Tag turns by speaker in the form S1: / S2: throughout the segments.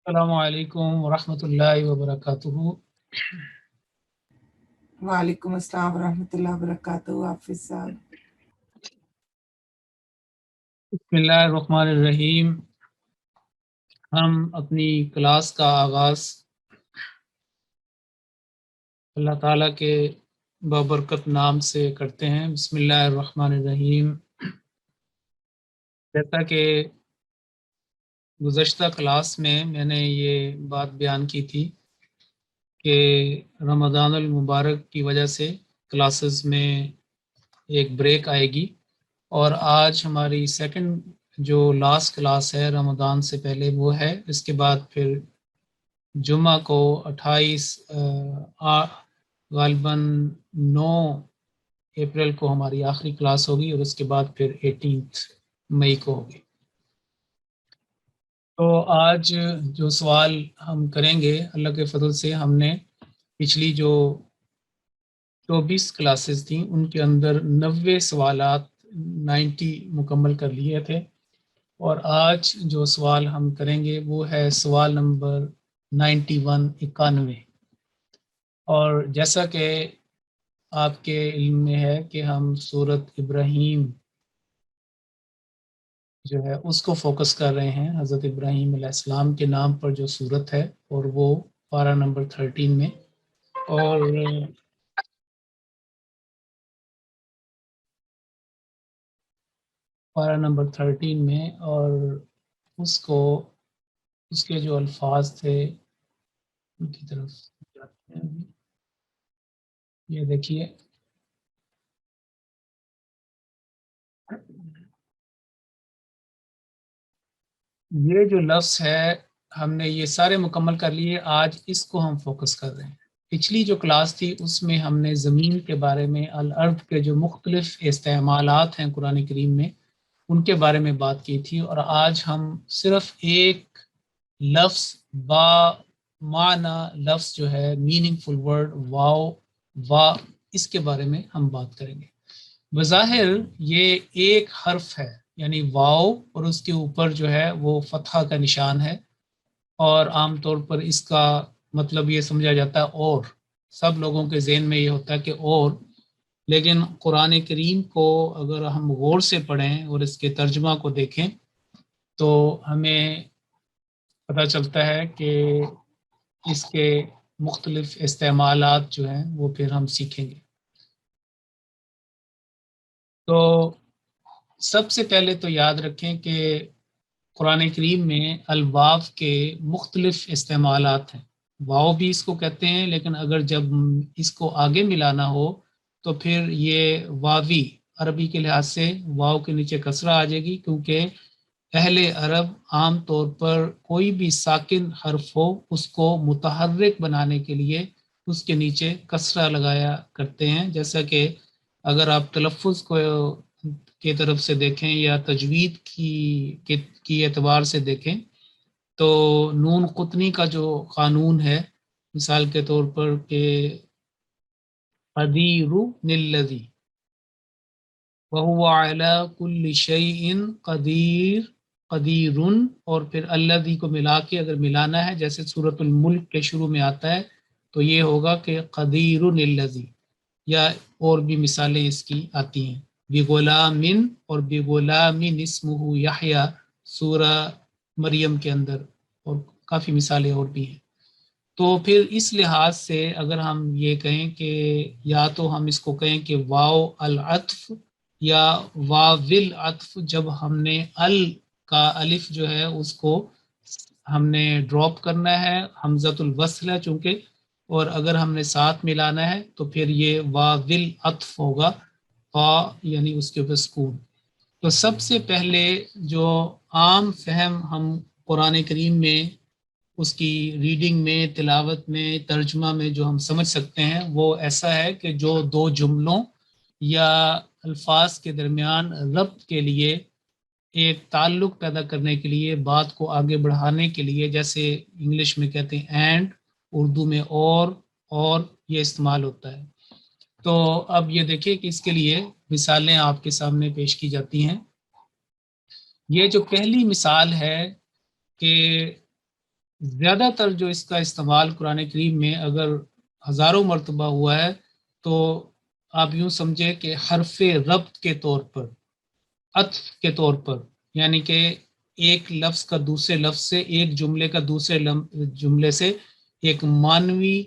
S1: السلام علیکم ورحمۃ اللہ وبرکاتہ۔
S2: وعلیکم السلام ورحمۃ اللہ وبرکاتہ۔ حافظ صاحب،
S1: بسم اللہ الرحمن الرحیم۔ ہم اپنی کلاس کا آغاز اللہ تعالیٰ کے بابرکت نام سے کرتے ہیں۔ بسم اللہ الرحمن الرحیم۔ جیسا کہ گزشتہ کلاس میں نے یہ بات بیان کی تھی کہ رمضان المبارک کی وجہ سے کلاسز میں ایک بریک آئے گی، اور آج ہماری سیکنڈ جو لاسٹ کلاس ہے رمضان سے پہلے وہ ہے۔ اس کے بعد پھر جمعہ کو 28 غالباً 9 اپریل کو ہماری آخری کلاس ہوگی، اور اس کے بعد پھر 18 مئی کو ہوگی۔ تو آج جو سوال ہم کریں گے اللہ کے فضل سے، ہم نے پچھلی جو 24 کلاسز تھیں ان کے اندر 90 سوالات 90 مکمل کر لیے تھے، اور آج جو سوال ہم کریں گے وہ ہے سوال نمبر 91 اور جیسا کہ آپ کے علم میں ہے کہ ہم سورۃ ابراہیم جو ہے اس کو فوکس کر رہے ہیں، حضرت ابراہیم علیہ السلام کے نام پر جو سورت ہے، اور وہ پارہ نمبر 13 میں، اور پارہ نمبر 13 میں، اور اس کے جو الفاظ تھے ان کی طرف جاتے ہیں۔ یہ دیکھیے، یہ جو لفظ ہے ہم نے یہ سارے مکمل کر لیے، آج اس کو ہم فوکس کر رہے ہیں۔ پچھلی جو کلاس تھی اس میں ہم نے زمین کے بارے میں، الارض کے جو مختلف استعمالات ہیں قرآن کریم میں ان کے بارے میں بات کی تھی، اور آج ہم صرف ایک لفظ با معنی لفظ جو ہے میننگ فل ورڈ وا اس کے بارے میں ہم بات کریں گے۔ بظاہر یہ ایک حرف ہے، یعنی واو، اور اس کے اوپر جو ہے وہ فتحہ کا نشان ہے، اور عام طور پر اس کا مطلب یہ سمجھا جاتا ہے اور، سب لوگوں کے ذہن میں یہ ہوتا ہے کہ اور، لیکن قرآن کریم کو اگر ہم غور سے پڑھیں اور اس کے ترجمہ کو دیکھیں تو ہمیں پتہ چلتا ہے کہ اس کے مختلف استعمالات جو ہیں وہ پھر ہم سیکھیں گے۔ تو سب سے پہلے تو یاد رکھیں کہ قرآن کریم میں الواو کے مختلف استعمالات ہیں۔ واو بھی اس کو کہتے ہیں، لیکن اگر جب اس کو آگے ملانا ہو تو پھر یہ واوی، عربی کے لحاظ سے واو کے نیچے کسرہ آ جائے گی، کیونکہ اہل عرب عام طور پر کوئی بھی ساکن حرف ہو اس کو متحرک بنانے کے لیے اس کے نیچے کسرہ لگایا کرتے ہیں۔ جیسا کہ اگر آپ تلفظ کو کی طرف سے دیکھیں یا تجوید کی اعتبار سے دیکھیں تو نون قطنی کا جو قانون ہے، مثال کے طور پر کہ قدیر الذی وهو علی کل شیء قدیر، قدیر، اور پھر الذی کو ملا کے اگر ملانا ہے جیسے سورۃ الملک کے شروع میں آتا ہے تو یہ ہوگا کہ قدیر الذی، یا اور بھی مثالیں اس کی آتی ہیں، بغلام، اور بغلام اسمہ یحییٰ سورہ مریم کے اندر، اور کافی مثالیں اور بھی ہیں۔ تو پھر اس لحاظ سے اگر ہم یہ کہیں کہ یا تو ہم اس کو کہیں کہ واو العطف یا واول عطف، جب ہم نے ال کا الف جو ہے اس کو ہم نے ڈراپ کرنا ہے، حمزۃ الوصل ہے چونکہ، اور اگر ہم نے ساتھ ملانا ہے تو پھر یہ واول عطف ہوگا، یعنی اس کے اوپر سکون۔ تو سب سے پہلے جو عام فہم ہم قرآن کریم میں اس کی ریڈنگ میں، تلاوت میں، ترجمہ میں جو ہم سمجھ سکتے ہیں وہ ایسا ہے کہ جو دو جملوں یا الفاظ کے درمیان ربط کے لیے، ایک تعلق پیدا کرنے کے لیے، بات کو آگے بڑھانے کے لیے، جیسے انگلش میں کہتے ہیں اینڈ، اردو میں اور یہ استعمال ہوتا ہے۔ تو اب یہ دیکھیں کہ اس کے لیے مثالیں آپ کے سامنے پیش کی جاتی ہیں۔ یہ جو پہلی مثال ہے کہ زیادہ تر جو اس کا استعمال قرآن کریم میں اگر ہزاروں مرتبہ ہوا ہے تو آپ یوں سمجھے کہ حرف ربط کے طور پر، عطف کے طور پر، یعنی کہ ایک لفظ کا دوسرے لفظ سے، ایک جملے کا دوسرے جملے سے ایک معنوی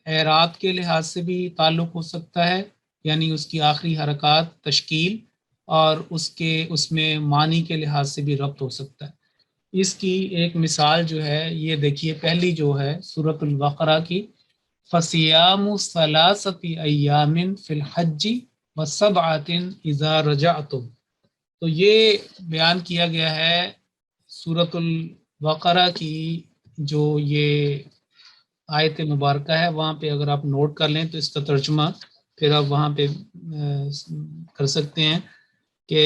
S1: اعراب کے لحاظ سے بھی تعلق ہو سکتا ہے، یعنی اس کی آخری حرکات تشکیل، اور اس میں معنی کے لحاظ سے بھی ربط ہو سکتا ہے۔ اس کی ایک مثال جو ہے یہ دیکھیے، پہلی جو ہے سورۃ البقرہ کی، فَصِيَامُ ثَلَاثَةِ أَيَّامٍ فِي الْحَجِّ وَسَبْعَةٍ إِذَا رَجَعْتُمْ۔ تو یہ بیان کیا گیا ہے سورۃ البقرہ کی جو یہ آیت مبارکہ ہے، وہاں پہ اگر آپ نوٹ کر لیں تو اس کا ترجمہ پھر آپ وہاں پہ کر سکتے ہیں کہ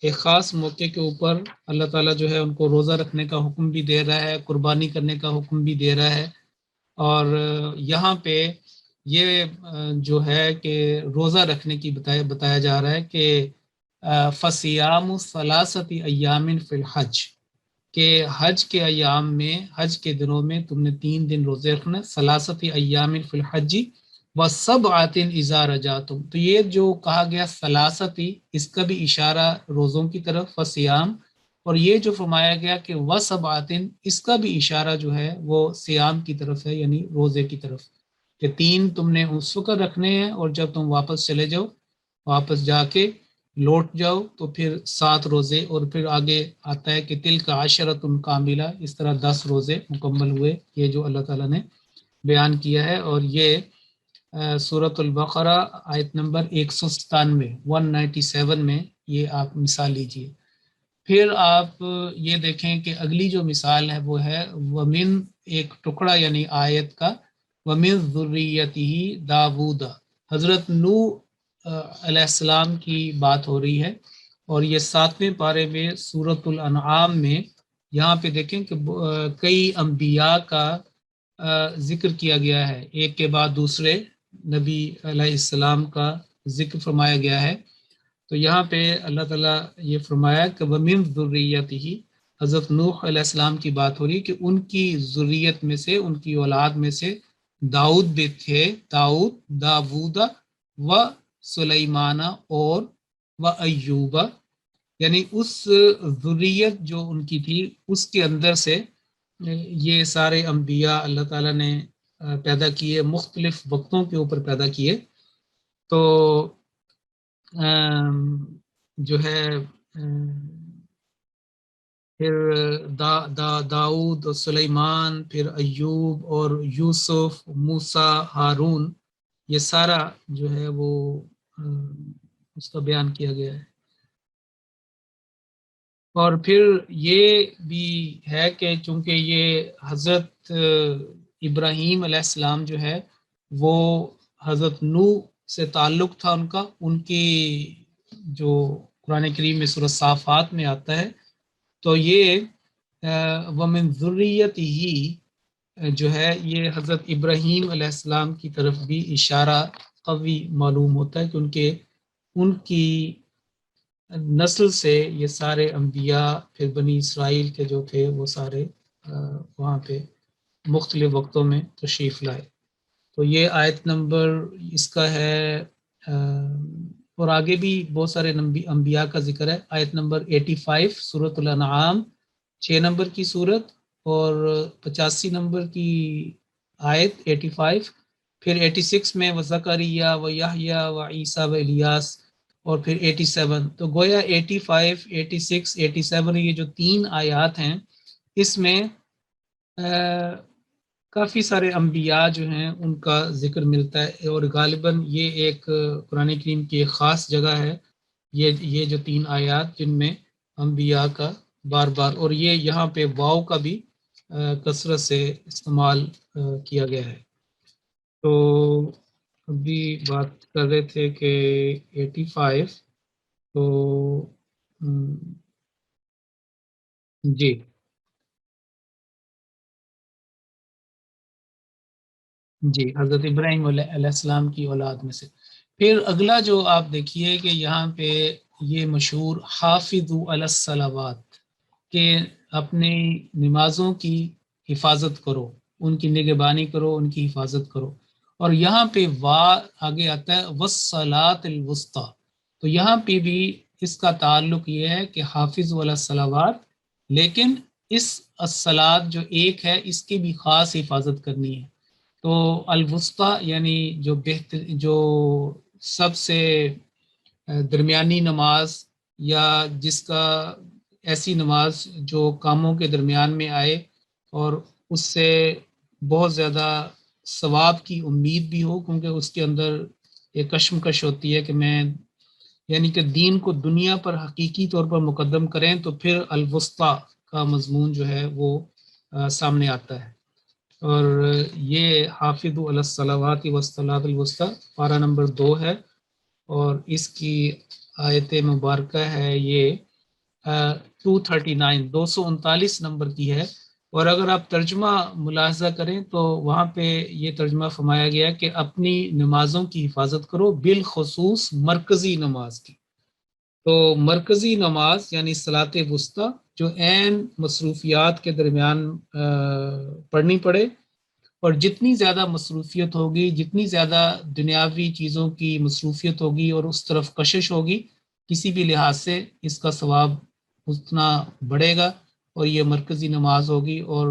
S1: ایک خاص موقع کے اوپر اللہ تعالیٰ جو ہے ان کو روزہ رکھنے کا حکم بھی دے رہا ہے، قربانی کرنے کا حکم بھی دے رہا ہے، اور یہاں پہ یہ جو ہے کہ روزہ رکھنے کی بتایا جا رہا ہے کہ فَصِيَامُ ثَلَاثَةِ أَيَّامٍ فِي الْحَجِّ، کہ حج کے ایام میں، حج کے دنوں میں تم نے 3 دن روزے رکھنا، ثلاثۃ ایام فی الحج وسبعۃ اذا رجعتم۔ تو یہ جو کہا گیا ثلاثۃ، اس کا بھی اشارہ روزوں کی طرف فصیام، اور یہ جو فرمایا گیا کہ وسبعۃ، اس کا بھی اشارہ جو ہے وہ صیام کی طرف ہے، یعنی روزے کی طرف، کہ 3 تم نے اس وقت رکھنے ہیں، اور جب تم واپس چلے جاؤ، واپس جا کے لوٹ جاؤ تو پھر 7 روزے، اور پھر آگے آتا ہے کہ تلک عشرۃ کاملہ، اس طرح 10 روزے مکمل ہوئے، یہ جو اللہ تعالیٰ نے بیان کیا ہے۔ اور یہ سورۃ البقرہ آیت نمبر 197 197 میں یہ آپ مثال لیجئے۔ پھر آپ یہ دیکھیں کہ اگلی جو مثال ہے وہ ہے ومن، ایک ٹکڑا یعنی آیت کا، ومن ذریتہ داود، حضرت نوح علیہ السلام کی بات ہو رہی ہے، اور یہ 7ویں پارے میں سورۃ الانعام میں یہاں پہ دیکھیں کہ کئی انبیاء کا ذکر کیا گیا ہے، ایک کے بعد دوسرے نبی علیہ السلام کا ذکر فرمایا گیا ہے۔ تو یہاں پہ اللہ تعالیٰ یہ فرمایا کہ وَمِن ذُرِّيَّتِهِ، حضرت نوح علیہ السلام کی بات ہو رہی کہ ان کی ذریت میں سے، ان کی اولاد میں سے داؤد بھی تھے، داود و سلیمان اور و ایوب، یعنی اس ذریت جو ان کی تھی اس کے اندر سے یہ سارے انبیاء اللہ تعالیٰ نے پیدا کیے، مختلف وقتوں کے اوپر پیدا کیے۔ تو جو ہے پھر داؤد اور سلیمان، پھر ایوب اور یوسف، موسیٰ، ہارون، یہ سارا جو ہے وہ اس کا بیان کیا گیا ہے۔ اور پھر یہ بھی ہے کہ چونکہ یہ حضرت ابراہیم علیہ السلام جو ہے وہ حضرت نوح سے تعلق تھا ان کا، ان کی جو قرآن کریم میں سورۃ صافات میں آتا ہے، تو یہ ومن ذریتہ جو ہے یہ حضرت ابراہیم علیہ السلام کی طرف بھی اشارہ قوی معلوم ہوتا ہے کہ ان کی نسل سے یہ سارے انبیاء، پھر بنی اسرائیل کے جو تھے وہ سارے وہاں پہ مختلف وقتوں میں تشریف لائے۔ تو یہ آیت نمبر اس کا ہے، اور آگے بھی بہت سارے انبیاء کا ذکر ہے۔ آیت نمبر 85 سورۃ الانعام، 6 نمبر کی سورت، اور 85 نمبر کی آیت 85، پھر 86 میں وزکریا و یحییٰ و عیسیٰ و الیاس، اور پھر 87۔ تو گویا 85، 86، 87 یہ جو 3 آیات ہیں، اس میں کافی سارے انبیاء جو ہیں ان کا ذکر ملتا ہے، اور غالباً یہ ایک قرآن کریم کی ایک خاص جگہ ہے، یہ جو 3 آیات جن میں انبیاء کا بار بار، اور یہ یہاں پہ واو کا بھی کثرت سے استعمال کیا گیا ہے۔ تو ابھی بات کر رہے تھے کہ 85، تو جی جی حضرت ابراہیم علیہ السلام کی اولاد میں سے۔ پھر اگلا جو آپ دیکھیے کہ یہاں پہ یہ مشہور حافظوا علی الصلوات، کہ اپنی نمازوں کی حفاظت کرو، ان کی نگہبانی کرو، ان کی حفاظت کرو. اور یہاں پہ وا آگے آتا ہے والصلاۃ الوسطی، تو یہاں پہ بھی اس کا تعلق یہ ہے کہ حافظ علی الصلوات، لیکن اس الصلاۃ جو ایک ہے اس کی بھی خاص حفاظت کرنی ہے. تو الوسطی یعنی جو سب سے درمیانی نماز، یا جس کا ایسی نماز جو کاموں کے درمیان میں آئے اور اس سے بہت زیادہ ثواب کی امید بھی ہو، کیونکہ اس کے اندر ایک کشمکش ہوتی ہے کہ میں یعنی کہ دین کو دنیا پر حقیقی طور پر مقدم کریں، تو پھر الوسطی کا مضمون جو ہے وہ سامنے آتا ہے. اور یہ حافظ علی الصلوات والصلاۃ الوسطی پارہ نمبر 2 ہے، اور اس کی آیت مبارکہ ہے یہ 239 239 نمبر کی ہے. اور اگر آپ ترجمہ ملاحظہ کریں تو وہاں پہ یہ ترجمہ فرمایا گیا کہ اپنی نمازوں کی حفاظت کرو، بالخصوص مرکزی نماز کی. تو مرکزی نماز یعنی صلاۃ وسطی جو عین مصروفیات کے درمیان پڑھنی پڑے، اور جتنی زیادہ مصروفیت ہوگی، جتنی زیادہ دنیاوی چیزوں کی مصروفیت ہوگی اور اس طرف کشش ہوگی، کسی بھی لحاظ سے اس کا ثواب اتنا بڑھے گا، اور یہ مرکزی نماز ہوگی، اور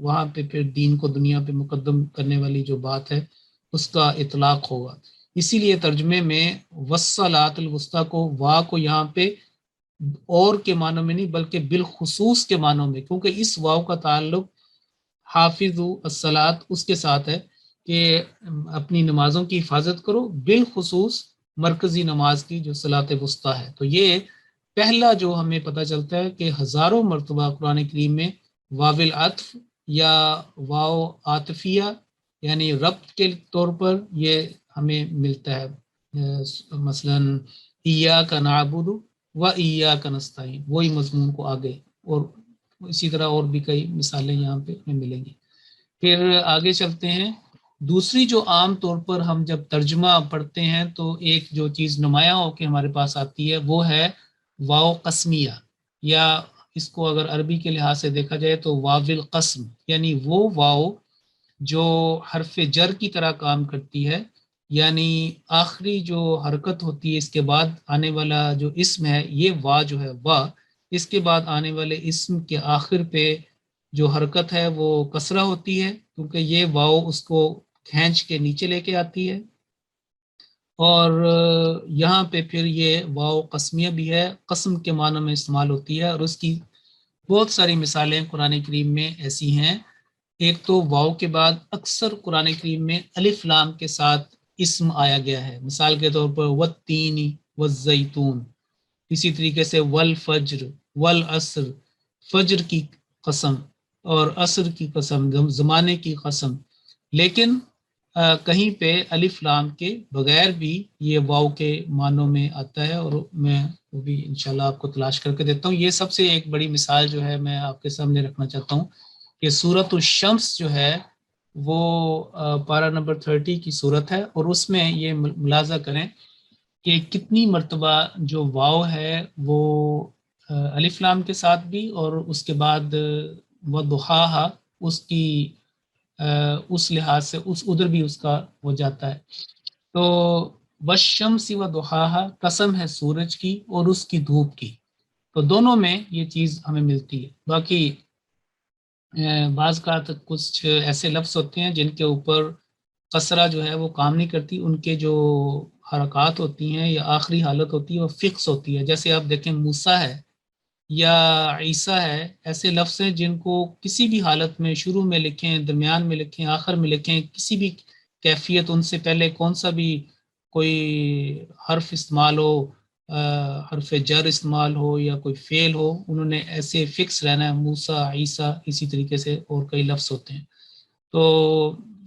S1: وہاں پہ پھر دین کو دنیا پہ مقدم کرنے والی جو بات ہے اس کا اطلاق ہوگا. اسی لیے ترجمے میں والصلاۃ الوسطی کو وا کو یہاں پہ اور کے معنوں میں نہیں بلکہ بالخصوص کے معنوں میں، کیونکہ اس واو کا تعلق حافظ الصلاۃ اس کے ساتھ ہے کہ اپنی نمازوں کی حفاظت کرو، بالخصوص مرکزی نماز کی جو صلاۃ وسطی ہے. تو یہ پہلا جو ہمیں پتہ چلتا ہے کہ ہزاروں مرتبہ قرآن کریم میں واو العطف یا واو عاطفیہ یعنی ربط کے طور پر یہ ہمیں ملتا ہے. مثلا ایاک نعبد و ایاک نستعین، وہی مضمون کو آگے، اور اسی طرح اور بھی کئی مثالیں یہاں پہ ہمیں ملیں گی. پھر آگے چلتے ہیں. دوسری جو عام طور پر ہم جب ترجمہ پڑھتے ہیں تو ایک جو چیز نمایاں ہو کے ہمارے پاس آتی ہے وہ ہے واو قسمیہ، یا اس کو اگر عربی کے لحاظ سے دیکھا جائے تو واو القسم، یعنی وہ واو جو حرف جر کی طرح کام کرتی ہے، یعنی آخری جو حرکت ہوتی ہے اس کے بعد آنے والا جو اسم ہے، یہ وا جو ہے وا، اس کے بعد آنے والے اسم کے آخر پہ جو حرکت ہے وہ کسرہ ہوتی ہے، کیونکہ یہ واو اس کو کھینچ کے نیچے لے کے آتی ہے. اور یہاں پہ پھر یہ واو قسمیہ بھی ہے، قسم کے معنی میں استعمال ہوتی ہے، اور اس کی بہت ساری مثالیں قرآن کریم میں ایسی ہیں. ایک تو واو کے بعد اکثر قرآن کریم میں الف لام کے ساتھ اسم آیا گیا ہے، مثال کے طور پر والتین والزیتون. اسی طریقے سے والفجر والعصر، فجر کی قسم اور عصر کی قسم، زمانے کی قسم. لیکن کہیں پہ الف لام کے بغیر بھی یہ واو کے معنوں میں آتا ہے، اور میں وہ بھی انشاءاللہ آپ کو تلاش کر کے دیتا ہوں. یہ سب سے ایک بڑی مثال جو ہے میں آپ کے سامنے رکھنا چاہتا ہوں کہ سورۃ الشمس جو ہے وہ پارہ نمبر 30 کی صورت ہے، اور اس میں یہ ملاحظہ کریں کہ کتنی مرتبہ جو واو ہے وہ الف لام کے ساتھ بھی، اور اس کے بعد وضحاہا اس کی اس لحاظ سے اس ادھر بھی اس کا ہو جاتا ہے. تو والشمس وضحاہا قسم ہے سورج کی اور اس کی دھوپ کی، تو دونوں میں یہ چیز ہمیں ملتی ہے. باقی بعض کا کچھ ایسے لفظ ہوتے ہیں جن کے اوپر قصرہ جو ہے وہ کام نہیں کرتی، ان کے جو حرکات ہوتی ہیں یا آخری حالت ہوتی ہے وہ فکس ہوتی ہے. جیسے آپ دیکھیں موسیٰ ہے یا عیسیٰ ہے، ایسے لفظ ہیں جن کو کسی بھی حالت میں شروع میں لکھیں، درمیان میں لکھیں، آخر میں لکھیں، کسی بھی کیفیت، ان سے پہلے کون سا بھی کوئی حرف استعمال ہو، حرف جر استعمال ہو یا کوئی فعل ہو، انہوں نے ایسے فکس رہنا ہے. موسیٰ، عیسیٰ، اسی طریقے سے اور کئی لفظ ہوتے ہیں. تو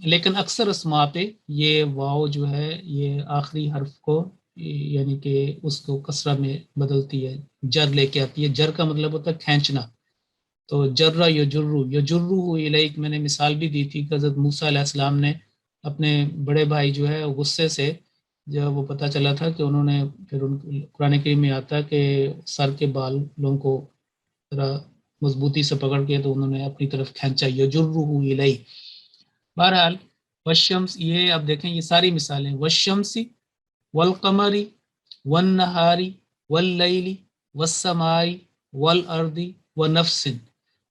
S1: لیکن اکثر اسماء پہ یہ واو جو ہے یہ آخری حرف کو یعنی کہ اس کو کسرہ میں بدلتی ہے، جر لے کے آتی ہے. جر کا مطلب ہوتا ہے کھینچنا. تو جرہ یجرو، یجرو الیک میں نے مثال بھی دی تھی کہ حضرت موسیٰ علیہ السلام نے اپنے بڑے بھائی جو ہے غصے سے جب وہ پتہ چلا تھا کہ انہوں نے پھر قرآن کریم میں آتا ہے کہ سر کے بالوں کو ذرا مضبوطی سے پکڑ کے تو انہوں نے اپنی طرف کھینچا یجرہ الیہ. بہرحال والشمس، یہ اب دیکھیں یہ ساری مثالیں، والشمس والقمر والنہار واللیل والسماء والارض ونفس،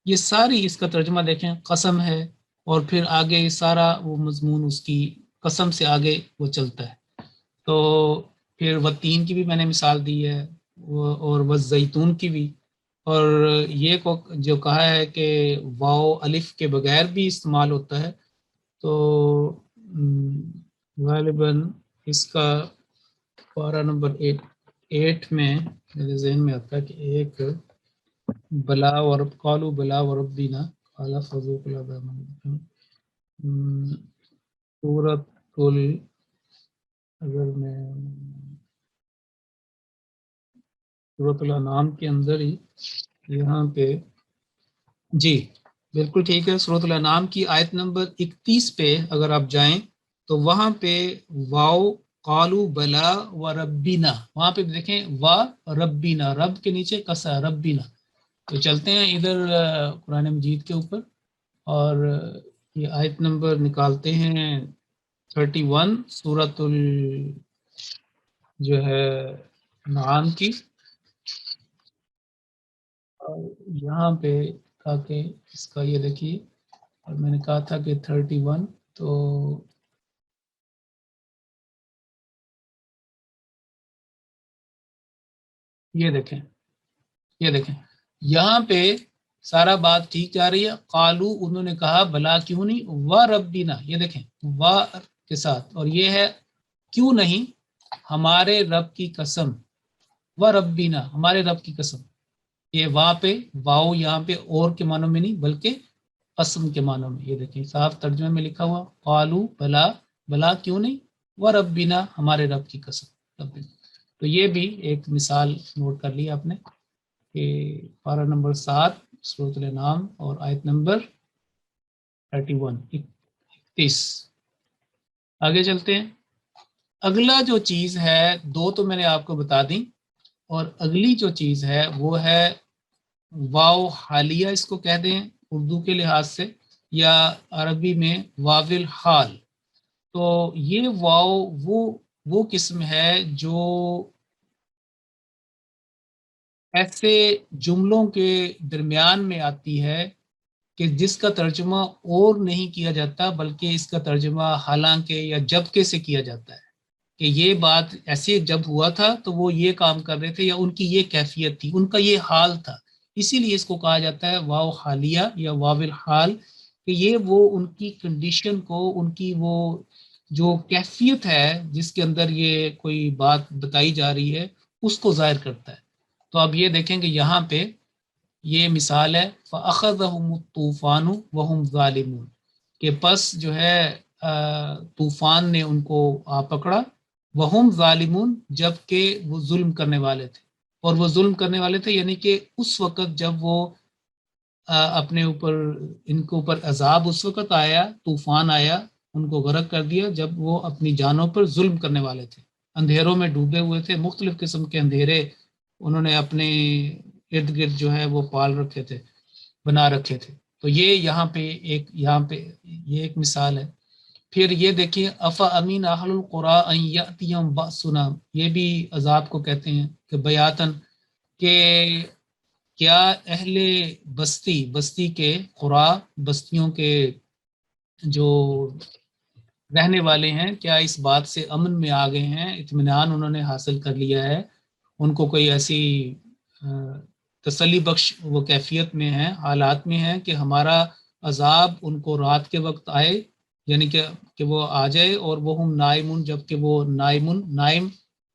S1: یہ ساری اس کا ترجمہ دیکھیں قسم ہے، اور پھر آگے سارا وہ مضمون اس کی قسم سے آگے وہ چلتا ہے. تو پھر والتین کی بھی میں نے مثال دی ہے، اور والزیتون کی بھی، اور یہ جو کہا ہے کہ واو الف کے بغیر بھی استعمال ہوتا ہے، تو غالباً اس کا پارہ نمبر 8 میں میرے ذہن میں آتا ہے کہ ایک بلا ورب قالوا بلا وربنا قال فذوقوا العذاب. سورۃ اگر میں سورۃ الانعام کے اندر ہی یہاں پہ، جی بالکل ٹھیک ہے، سورۃ الانعام کی آیت نمبر 31 پہ اگر آپ جائیں تو وہاں پہ واو قالوا بلا وربنا، وہاں پہ دیکھیں وا ربنا، رب کے نیچے کسا ربنا. تو چلتے ہیں ادھر قرآن مجید کے اوپر، اور یہ آیت نمبر نکالتے ہیں 31 سورۃ جو ہے نعام کی. اور یہاں پہ تھا کہ اس کا یہ دیکھیے، اور میں نے کہا تھا کہ 31، تو یہ دیکھیں یہاں پہ سارا بات ٹھیک جا رہی ہے. قالو انہوں نے کہا بلا کیوں نہیں، و ربنا، یہ دیکھیں و کے ساتھ، اور یہ ہے کیوں نہیں، ہمارے رب کی قسم، و ربنا ہمارے رب کی قسم. یہ وہاں پہ واؤ یہاں پہ اور کے معنوں میں نہیں بلکہ قسم کے معنوں میں. یہ دیکھیں صاف ترجمے میں لکھا ہوا قالو بلا، بلا کیوں نہیں، و ربنا ہمارے رب کی قسم. تو یہ بھی ایک مثال نوٹ کر لی آپ نے کہ پارہ نمبر 7 سورۃ الانعام اور آیت نمبر 31. آگے چلتے ہیں. اگلا جو چیز ہے، دو تو میں نے آپ کو بتا دی، اور اگلی جو چیز ہے وہ ہے واو حالیہ، اس کو کہہ دیں اردو کے لحاظ سے، یا عربی میں واو الحال. تو یہ واو وہ قسم ہے جو ایسے جملوں کے درمیان میں آتی ہے کہ جس کا ترجمہ اور نہیں کیا جاتا بلکہ اس کا ترجمہ حالانکہ یا جبکہ سے کیا جاتا ہے، کہ یہ بات ایسے جب ہوا تھا تو وہ یہ کام کر رہے تھے، یا ان کی یہ کیفیت تھی، ان کا یہ حال تھا، اسی لیے اس کو کہا جاتا ہے واو حالیہ یا واو الحال، کہ یہ وہ ان کی کنڈیشن کو، ان کی وہ جو کیفیت ہے جس کے اندر یہ کوئی بات بتائی جا رہی ہے اس کو ظاہر کرتا ہے. تو اب یہ دیکھیں کہ یہاں پہ یہ مثال ہے فَأَخَذَهُمُ الطُّوفَانُ وَهُمْ ظَالِمُونَ، کہ پس جو ہے طوفان نے ان کو آ پکڑا، وَهُمْ ظَالِمُونَ جبکہ وہ ظلم کرنے والے تھے. اور وہ ظلم کرنے والے تھے یعنی کہ اس وقت جب وہ اپنے اوپر، ان کے اوپر عذاب اس وقت آیا، طوفان آیا ان کو غرق کر دیا جب وہ اپنی جانوں پر ظلم کرنے والے تھے، اندھیروں میں ڈوبے ہوئے تھے، مختلف قسم کے اندھیرے انہوں نے اپنے ارد گرد جو ہے وہ پال رکھے تھے، بنا رکھے تھے. تو یہ یہاں پہ یہ ایک مثال ہے. پھر یہ دیکھیے افا امین اہل القریٰ ان یاتیہم باسنا، یہ بھی عذاب کو کہتے ہیں کہ بیاتن، کہ کیا اہل بستی کے قریٰ، بستیوں کے جو رہنے والے ہیں، کیا اس بات سے امن میں آ گئے ہیں، اطمینان انہوں نے حاصل کر لیا ہے، ان کو کوئی ایسی تسلی بخش وہ کیفیت میں ہیں، حالات میں ہیں کہ ہمارا عذاب ان کو رات کے وقت آئے، یعنی کہ وہ آ جائے، اور وہ ہم نائمون جبکہ وہ نائم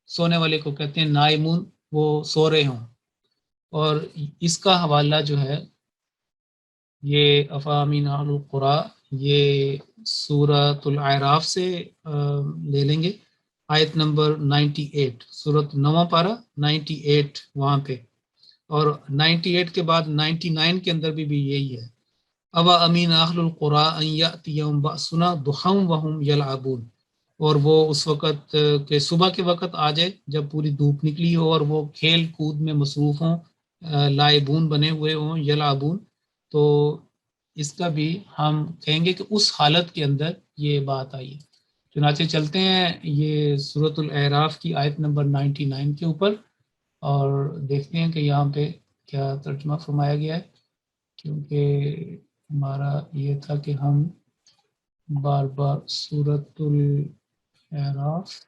S1: سونے والے کو کہتے ہیں نائمون، وہ سو رہے ہوں. اور اس کا حوالہ جو ہے یہ افامین اہل القریٰ، یہ سورۃ الاعراف سے لے لیں گے، آیت نمبر 98، سورۃ نواں پارہ 98 وہاں پہ، اور 98 کے بعد 99 کے اندر بھی یہی ہے اوا امین اہل القریٰ ان یاتیہم باسنا ضحی وہم یلعبون، اور وہ اس وقت کہ صبح کے وقت آ جائے جب پوری دھوپ نکلی ہو اور وہ کھیل کود میں مصروف ہوں لائبون بنے ہوئے ہوں، یلعبون، تو اس کا بھی ہم کہیں گے کہ اس حالت کے اندر یہ بات آئی ہے۔ چنانچہ چلتے ہیں یہ سورۃ الاعراف کی آیت نمبر 99 کے اوپر اور دیکھتے ہیں کہ یہاں پہ کیا ترجمہ فرمایا گیا ہے، کیونکہ ہمارا یہ تھا کہ ہم بار بار سورۃ الاعراف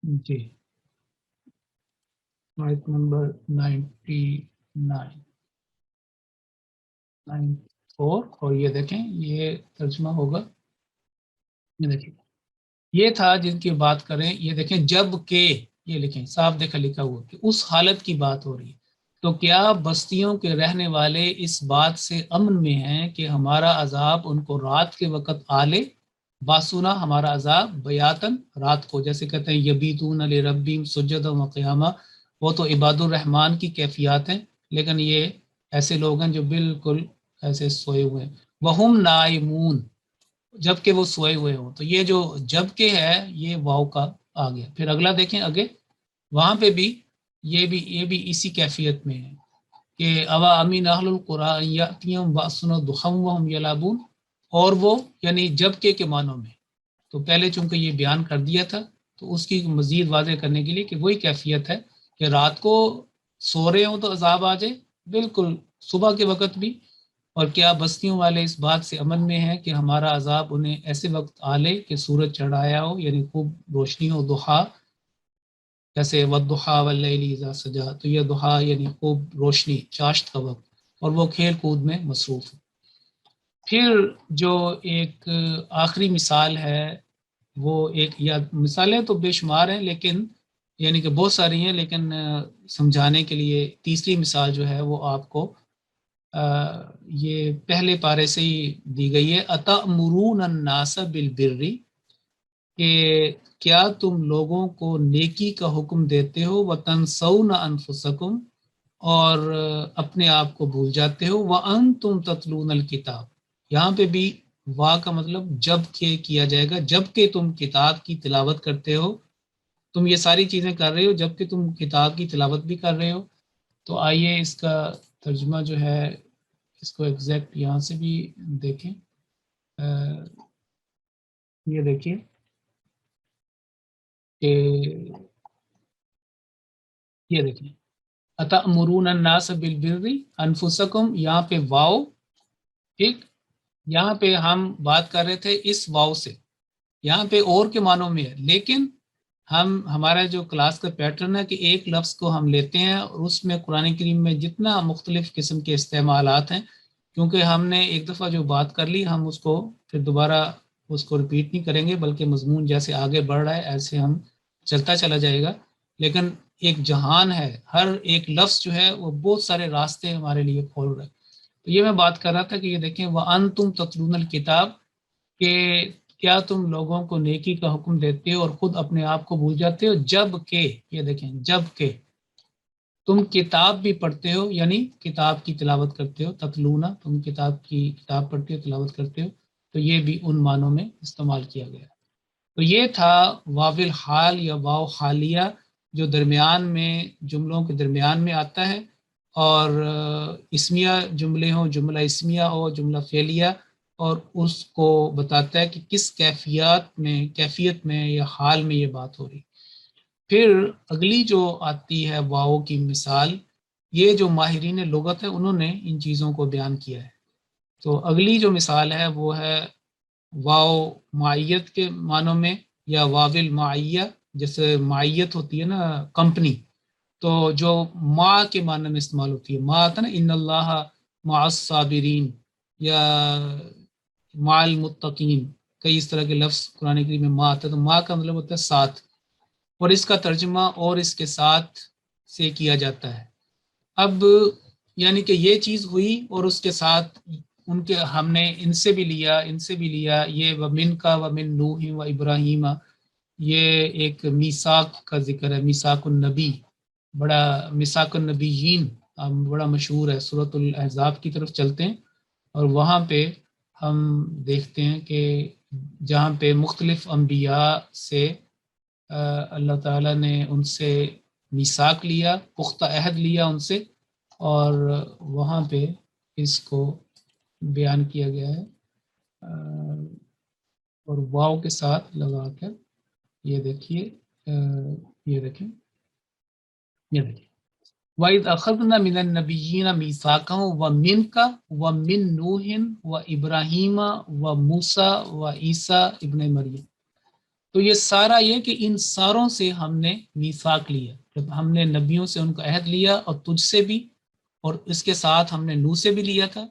S1: جی آیت نمبر 94 اور یہ دیکھیں یہ ترجمہ ہوگا، یہ دیکھیں یہ تھا جن کی بات کریں، یہ دیکھیں جب کہ، یہ لکھیں صاف دیکھا لکھا ہوا کہ اس حالت کی بات ہو رہی ہے، تو کیا بستیوں کے رہنے والے اس بات سے امن میں ہیں کہ ہمارا عذاب ان کو رات کے وقت آلے، باسنا ہمارا عذاب بیاتن رات کو، جیسے کہتے ہیں یبیتون لربہم سجدا و قیاما، وہ تو عباد الرحمن کی کیفیات ہیں، لیکن یہ ایسے لوگ ہیں جو بالکل ایسے سوئے ہوئے ہیں، وہم نائمون، جب کہ وہ سوئے ہوئے ہوں، تو یہ جو جب کہ ہے یہ واو کا آ گیا۔ پھر اگلا دیکھیں آگے، وہاں پہ بھی یہ بھی اسی کیفیت میں ہے کہ اوا امین اہل القرآن یاتیہم باسنا ضحی وہم یلعبون، اور وہ یعنی جب کے معنوں میں، تو پہلے چونکہ یہ بیان کر دیا تھا تو اس کی مزید واضح کرنے کے لیے کہ وہی کیفیت ہے کہ رات کو سو رہے ہوں تو عذاب آ جائے، بالکل صبح کے وقت بھی، اور کیا بستیوں والے اس بات سے امن میں ہیں کہ ہمارا عذاب انہیں ایسے وقت آ لے کہ سورج چڑھایا ہو، یعنی خوب روشنی ہو، ضحیٰ، جیسے والضحیٰ واللیل اذا سجا، تو یہ ضحیٰ یعنی خوب روشنی، چاشت کا وقت، اور وہ کھیل کود میں مصروف ہے۔ پھر جو ایک آخری مثال ہے وہ ایک، یا مثالیں تو بے شمار ہیں لیکن یعنی کہ بہت ساری ہیں، لیکن سمجھانے کے لیے تیسری مثال جو ہے وہ آپ کو یہ پہلے پارے سے ہی دی گئی ہے، اتأمرون الناس بالبر، کہ کیا تم لوگوں کو نیکی کا حکم دیتے ہو، وتنسون انفسکم، اور اپنے آپ کو بھول جاتے ہو، وانتم تتلون الکتاب، یہاں پہ بھی وا کا مطلب جب کہ کیا جائے گا، جب کہ تم کتاب کی تلاوت کرتے ہو، تم یہ ساری چیزیں کر رہے ہو جب کہ تم کتاب کی تلاوت بھی کر رہے ہو۔ تو آئیے اس کا ترجمہ جو ہے اس کو ایگزیکٹ یہاں سے بھی دیکھیں، یہ دیکھیے کہ یہ دیکھیں اتأمرون الناس بالبر انفسکم، یہاں پہ واو، ٹھیک، یہاں پہ ہم بات کر رہے تھے اس واو سے، یہاں پہ اور کے معنوں میں ہے، لیکن ہمارا جو کلاس کا پیٹرن ہے کہ ایک لفظ کو ہم لیتے ہیں اور اس میں قرآن کریم میں جتنا مختلف قسم کے استعمالات ہیں، کیونکہ ہم نے ایک دفعہ جو بات کر لی ہم اس کو پھر دوبارہ اس کو ریپیٹ نہیں کریں گے، بلکہ مضمون جیسے آگے بڑھ رہا ہے ایسے ہم چلتا چلا جائے گا، لیکن ایک جہان ہے، ہر ایک لفظ جو ہے وہ بہت سارے راستے ہمارے لیے کھول رہا ہے۔ تو یہ میں بات کر رہا تھا کہ یہ دیکھیں وَأَنْتُمْ تَتْلُونَ الْكِتَابَ، کہ کیا تم لوگوں کو نیکی کا حکم دیتے ہو اور خود اپنے آپ کو بھول جاتے ہو، جب کہ، یہ دیکھیں جب کہ تم کتاب بھی پڑھتے ہو، یعنی کتاب کی تلاوت کرتے ہو، تتلونا تم کتاب پڑھتے ہو، تلاوت کرتے ہو، تو یہ بھی ان معنوں میں استعمال کیا گیا۔ تو یہ تھا واو حال یا واو حالیہ، جو درمیان میں جملوں کے درمیان میں آتا ہے، اور اسمیہ جملے ہوں، جملہ اسمیہ ہو، جملہ فعلیہ، اور اس کو بتاتا ہے کہ کس کیفیت میں یا حال میں یہ بات ہو رہی۔ پھر اگلی جو آتی ہے واو کی مثال، یہ جو ماہرین لغت ہے انہوں نے ان چیزوں کو بیان کیا ہے۔ تو اگلی جو مثال ہے وہ ہے واو معیت کے معنوں میں، یا واول معیہ، جیسے معیت ہوتی ہے نا کمپنی، تو جو ما کے معنی میں استعمال ہوتی ہے، ما تھا نا ان اللہ مع الصابرین یا مع المتقین، کئی اس طرح کے لفظ قرآن کریم میں ما آتا ہے، تو ما کا مطلب ہوتا ہے ساتھ، اور اس کا ترجمہ اور اس کے ساتھ سے کیا جاتا ہے۔ اب یعنی کہ یہ چیز ہوئی اور اس کے ساتھ ان کے ہم نے ان سے بھی لیا یہ ومن کا ومن نوح و ابراہیم، یہ ایک میثاق کا ذکر ہے، میثاق النبی، بڑا میثاق النبیین بڑا مشہور ہے، سورۃ الاحزاب کی طرف چلتے ہیں اور وہاں پہ ہم دیکھتے ہیں کہ جہاں پہ مختلف انبیاء سے اللہ تعالیٰ نے ان سے میثاق لیا، پختہ عہد لیا ان سے، اور وہاں پہ اس کو بیان کیا گیا ہے اور واو کے ساتھ لگا کر یہ دیکھیے، یہ دیکھیں، یہ دیکھیں وَإِذْ أَخَذْنَا مِنَ النَّبِيِّينَ مِيثَاقَهُمْ وَمِنْكَ وَمِنْ نُوحٍ وَإِبْرَاهِيمَ وَمُوسَى وَعِيسَى ابن مریم۔ تو یہ سارا یہ کہ ان ساروں سے ہم نے میثاق لیا، جب ہم نے نبیوں سے ان کا عہد لیا، اور تجھ سے بھی، اور اس کے ساتھ ہم نے نوح سے بھی لیا تھا،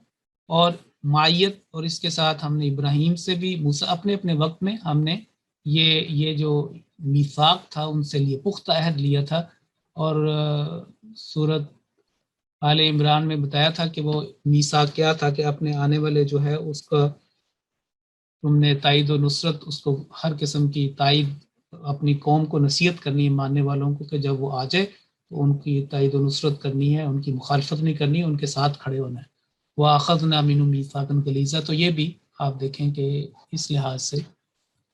S1: اور معیت، اور اس کے ساتھ ہم نے ابراہیم سے بھی، موسیٰ، اپنے اپنے وقت میں ہم نے یہ جو میثاق تھا ان سے لیے، پختہ عہد لیا تھا۔ اور سورت آل عمران میں بتایا تھا کہ وہ میثاق کیا تھا، کہ اپنے آنے والے جو ہے اس کا تم نے تائید و نصرت، اس کو ہر قسم کی تائید، اپنی قوم کو نصیحت کرنی ہے، ماننے والوں کو، کہ جب وہ آ جائے تو ان کی تائید و نصرت کرنی ہے، ان کی مخالفت نہیں کرنی ہے، ان کے ساتھ کھڑے ہونا ہے۔ وَأَخَذْنَا مِنْهُم مِيثَاقًا غَلِيظًا، تو یہ بھی آپ دیکھیں کہ اس لحاظ سے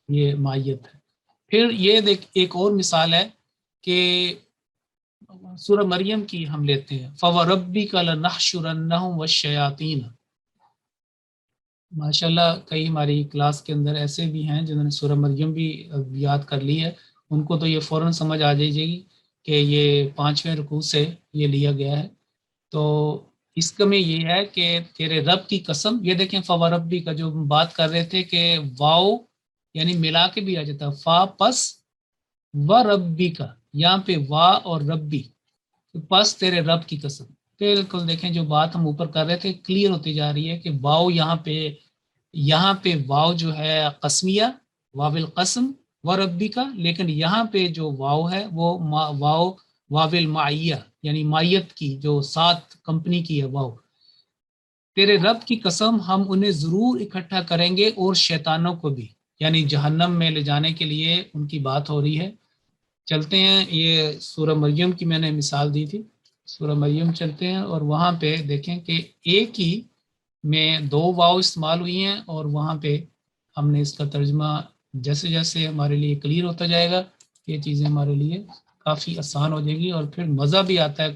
S1: یہ مائیت ہے۔ پھر یہ ایک اور مثال ہے کہ سورہ مریم کی ہم لیتے ہیں، فَوَرَبِّكَ لَنَحْشُرَنَّهُمْ وَالشَّيَاطِينَ۔ ماشاءاللہ کئی ہماری کلاس کے اندر ایسے بھی ہیں جنہوں نے سورہ مریم بھی یاد کر لی ہے، ان کو تو یہ فوراً سمجھ آ جائے گی کہ یہ 5ویں رکوع سے یہ لیا گیا ہے۔ تو اس کا میں یہ ہے کہ تیرے رب کی قسم، یہ دیکھیں فَوَرَبِّ کا جو بات کر رہے تھے کہ واو یعنی ملا کے بھی آ جاتا ہے، فا پس و ربی کا، یہاں پہ وا اور ربی، پس تیرے رب کی قسم۔ بالکل دیکھیں جو بات ہم اوپر کر رہے تھے کلیئر ہوتی جا رہی ہے کہ واو یہاں پہ واو جو ہے قسمیہ، واو القسم و ربی کا، لیکن یہاں پہ جو واو ہے وہ واو المعیہ، یعنی مائیت کی، جو ساتھ کمپنی کی ہے واو۔ تیرے رب کی قسم ہم انہیں ضرور اکٹھا کریں گے، اور شیطانوں کو بھی، یعنی جہنم میں لے جانے کے لیے ان کی بات ہو رہی ہے۔ چلتے ہیں، یہ سورہ مریم کی میں نے مثال دی تھی، سورہ مریم چلتے ہیں، اور وہاں پہ دیکھیں کہ ایک ہی میں 2 واو استعمال ہوئی ہیں، اور وہاں پہ ہم نے اس کا ترجمہ جیسے جیسے ہمارے لیے کلیئر ہوتا جائے گا، یہ چیزیں ہمارے لیے کافی آسان ہو جائیں گی، اور پھر مزہ بھی آتا ہے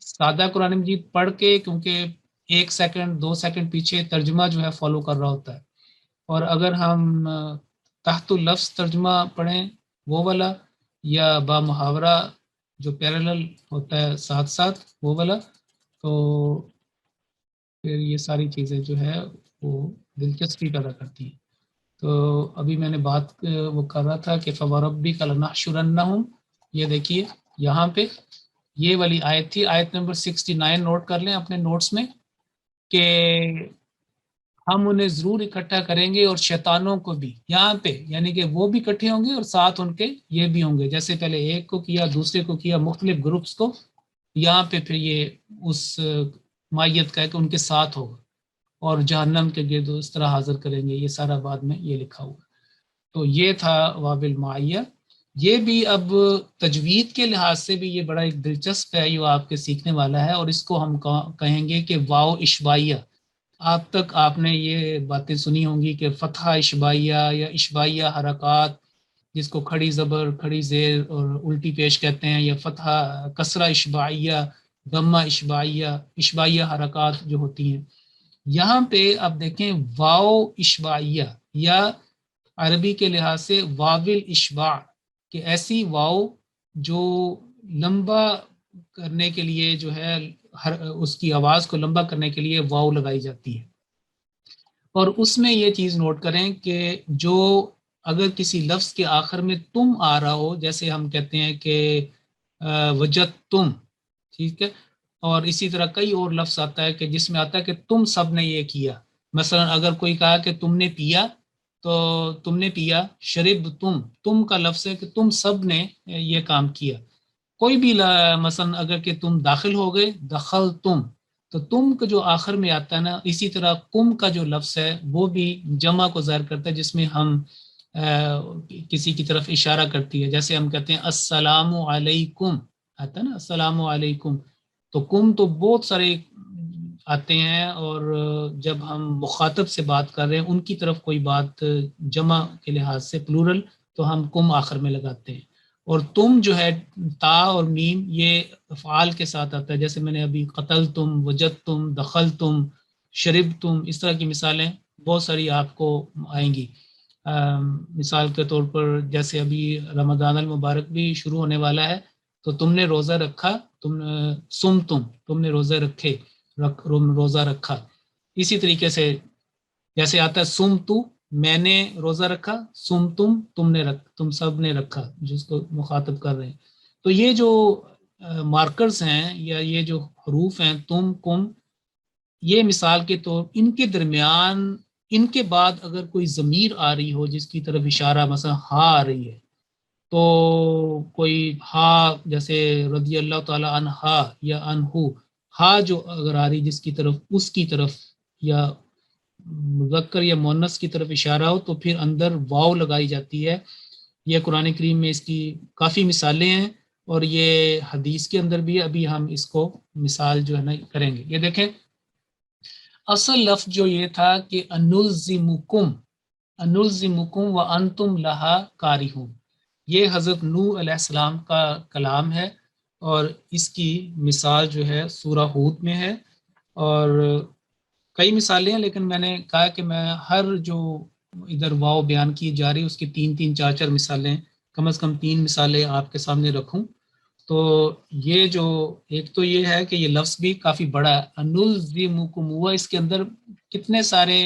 S1: سادہ قرآن مجید پڑھ کے، کیونکہ 1 سیکنڈ 2 سیکنڈ پیچھے ترجمہ جو ہے فالو کر رہا ہوتا ہے، اور اگر ہم تحت اللفظ ترجمہ پڑھیں وہ والا، یا با محاورہ جو پیرالل ہوتا ہے ساتھ ساتھ وہ والا، تو پھر یہ ساری چیزیں جو ہے وہ دلچسپی پیدا کرتی ہیں۔ تو ابھی میں نے بات وہ کر رہا تھا کہ فَوَرَبِّكَ لَنَحْشُرَنَّهُمْ، یہ دیکھیے یہاں پہ یہ والی آیت تھی، آیت نمبر 69 نوٹ کر لیں اپنے نوٹس میں، کہ ہم انہیں ضرور اکٹھا کریں گے اور شیطانوں کو بھی، یہاں پہ یعنی کہ وہ بھی اکٹھے ہوں گے اور ساتھ ان کے یہ بھی ہوں گے، جیسے پہلے ایک کو کیا، دوسرے کو کیا، مختلف گروپس کو، یہاں پہ پھر یہ اس مائیت کا ہے کہ ان کے ساتھ ہوگا، اور جہنم کے گرد اس طرح حاضر کریں گے، یہ سارا بعد میں یہ لکھا ہوا۔ تو یہ تھا وابل معیہ۔ یہ بھی اب تجوید کے لحاظ سے بھی یہ بڑا ایک دلچسپ ہے، یہ آپ کے سیکھنے والا ہے، اور اس کو ہم کہیں گے کہ واو اشبائیہ۔ آپ تک آپ نے یہ باتیں سنی ہوں گی کہ فتحہ اشبائیہ یا اشبائیہ حرکات، جس کو کھڑی زبر، کھڑی زیر اور الٹی پیش کہتے ہیں، یا فتحہ کسرہ اشبائیہ، ضمہ اشبائیہ، اشبائیہ حرکات جو ہوتی ہیں۔ یہاں پہ آپ دیکھیں واو اشبائیہ، یا عربی کے لحاظ سے واول اشباع، کہ ایسی واو جو لمبا کرنے کے لیے جو ہے اس کی آواز کو لمبا کرنے کے لیے واو لگائی جاتی ہے۔ اور اس میں یہ چیز نوٹ کریں کہ جو اگر کسی لفظ کے آخر میں تم آ رہا ہو، جیسے ہم کہتے ہیں کہ وجدتم، ٹھیک ہے، اور اسی طرح کئی اور لفظ آتا ہے کہ جس میں آتا ہے کہ تم سب نے یہ کیا، مثلا اگر کوئی کہا کہ تم نے پیا، تو تم نے پیا، شرب تم کا لفظ ہے کہ تم سب نے یہ کام کیا۔ کوئی بھی مثلا اگر کہ تم داخل ہو گئے، دخل تو تم کا جو آخر میں آتا ہے نا، اسی طرح کم کا جو لفظ ہے وہ بھی جمع کو ظاہر کرتا ہے، جس میں ہم کسی کی طرف اشارہ کرتی ہے، جیسے ہم کہتے ہیں السلام علیکم، آتا ہے نا السلام علیکم، تو کم تو بہت سارے آتے ہیں، اور جب ہم مخاطب سے بات کر رہے ہیں ان کی طرف کوئی بات جمع کے لحاظ سے پلورل تو ہم کم آخر میں لگاتے ہیں. اور تم جو ہے تا اور میم یہ افعال کے ساتھ آتا ہے، جیسے میں نے ابھی قتل تم، وجد تم، دخل تم، شرب تم، اس طرح کی مثالیں بہت ساری آپ کو آئیں گی. مثال کے طور پر جیسے ابھی رمضان المبارک بھی شروع ہونے والا ہے، تو تم نے روزہ رکھا، تم نے روزہ رکھے، روزہ رکھا. اسی طریقے سے جیسے آتا ہے سم تو، میں نے روزہ رکھا، تم سب نے رکھا، جس کو مخاطب کر رہے ہیں. تو یہ جو مارکرز ہیں یا یہ جو حروف ہیں تم، کم، یہ مثال کے طور ان کے درمیان، ان کے بعد اگر کوئی ضمیر آ رہی ہو جس کی طرف اشارہ، مثلا ہا آ رہی ہے، تو کوئی ہا جیسے رضی اللہ تعالی عنہا یا عنہو، ہا جو اگر آ رہی جس کی طرف، اس کی طرف، یا مذکر یا مؤنث کی طرف اشارہ ہو، تو پھر اندر واو لگائی جاتی ہے. یہ قرآن کریم میں اس کی کافی مثالیں ہیں، اور یہ حدیث کے اندر بھی ابھی ہم اس کو مثال جو ہے نا کریں گے. یہ دیکھیں اصل لفظ جو یہ تھا کہ انلزمکم وانتم لہا کارہون، یہ حضرت نوح علیہ السلام کا کلام ہے، اور اس کی مثال جو ہے سورہ ہود میں ہے. اور کئی مثالیں ہیں، لیکن میں نے کہا کہ میں ہر جو ادھر واو بیان کی جا رہی اس کی 3 مثالیں، کم از کم 3 مثالیں آپ کے سامنے رکھوں. تو یہ جو ایک تو یہ ہے کہ یہ لفظ بھی کافی بڑا ہے، انلزمکم، ہوا اس کے اندر کتنے سارے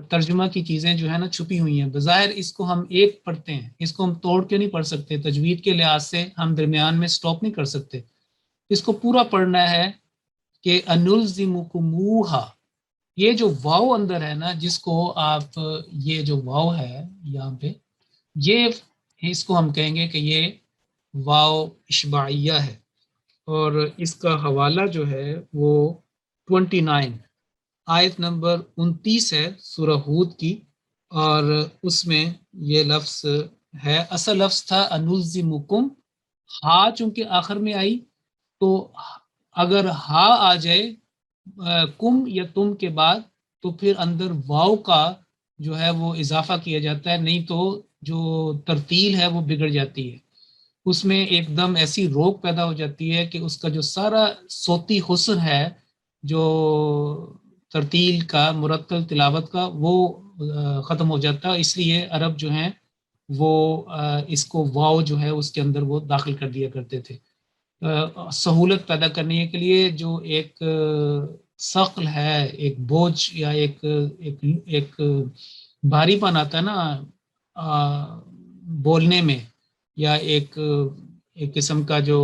S1: ترجمہ کی چیزیں جو ہے نا چھپی ہوئی ہیں. بظاہر اس کو ہم ایک پڑھتے ہیں، اس کو ہم توڑ کے نہیں پڑھ سکتے، تجوید کے لحاظ سے ہم درمیان میں سٹاپ نہیں کر سکتے، اس کو پورا پڑھنا ہے کہ انلزمکموہا. یہ جو واو اندر ہے نا، جس کو آپ، یہ جو واو ہے یہاں پہ، یہ اس کو ہم کہیں گے کہ یہ واو اشباعیہ ہے. اور اس کا حوالہ جو ہے وہ 29 آیت نمبر 29 ہے سورہ ہود کی، اور اس میں یہ لفظ ہے. اصل لفظ تھا انلزمکم، ہا چونکہ آخر میں آئی، تو اگر ہا آ جائے کم یا تم کے بعد، تو پھر اندر واو کا جو ہے وہ اضافہ کیا جاتا ہے، نہیں تو جو ترتیل ہے وہ بگڑ جاتی ہے. اس میں ایک دم ایسی روک پیدا ہو جاتی ہے کہ اس کا جو سارا صوتی حسن ہے، جو ترتیل کا، مرتل تلاوت کا، وہ ختم ہو جاتا ہے. اس لیے عرب جو ہیں وہ اس کو واو جو ہے اس کے اندر وہ داخل کر دیا کرتے تھے سہولت پیدا کرنے کے لیے. جو ایک ثقل ہے، ایک بوجھ یا ایک بھاری پن آتا ہے نا بولنے میں، یا ایک قسم کا جو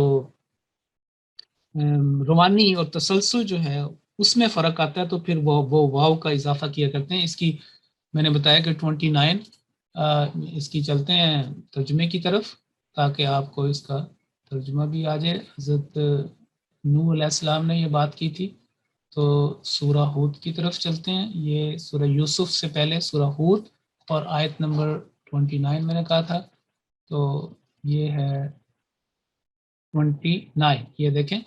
S1: روانی اور تسلسل جو ہے اس میں فرق آتا ہے، تو پھر وہ واو کا اضافہ کیا کرتے ہیں. اس کی میں نے بتایا کہ 29 اس کی چلتے ہیں ترجمے کی طرف، تاکہ آپ کو اس کا ترجمہ بھی آ جائے. حضرت نوح علیہ السلام نے یہ بات کی تھی. تو سورہ ہود کی طرف چلتے ہیں. یہ سورہ یوسف سے پہلے سورہ ہود، اور آیت نمبر 29 میں نے کہا تھا، تو یہ ہے 29. یہ دیکھیں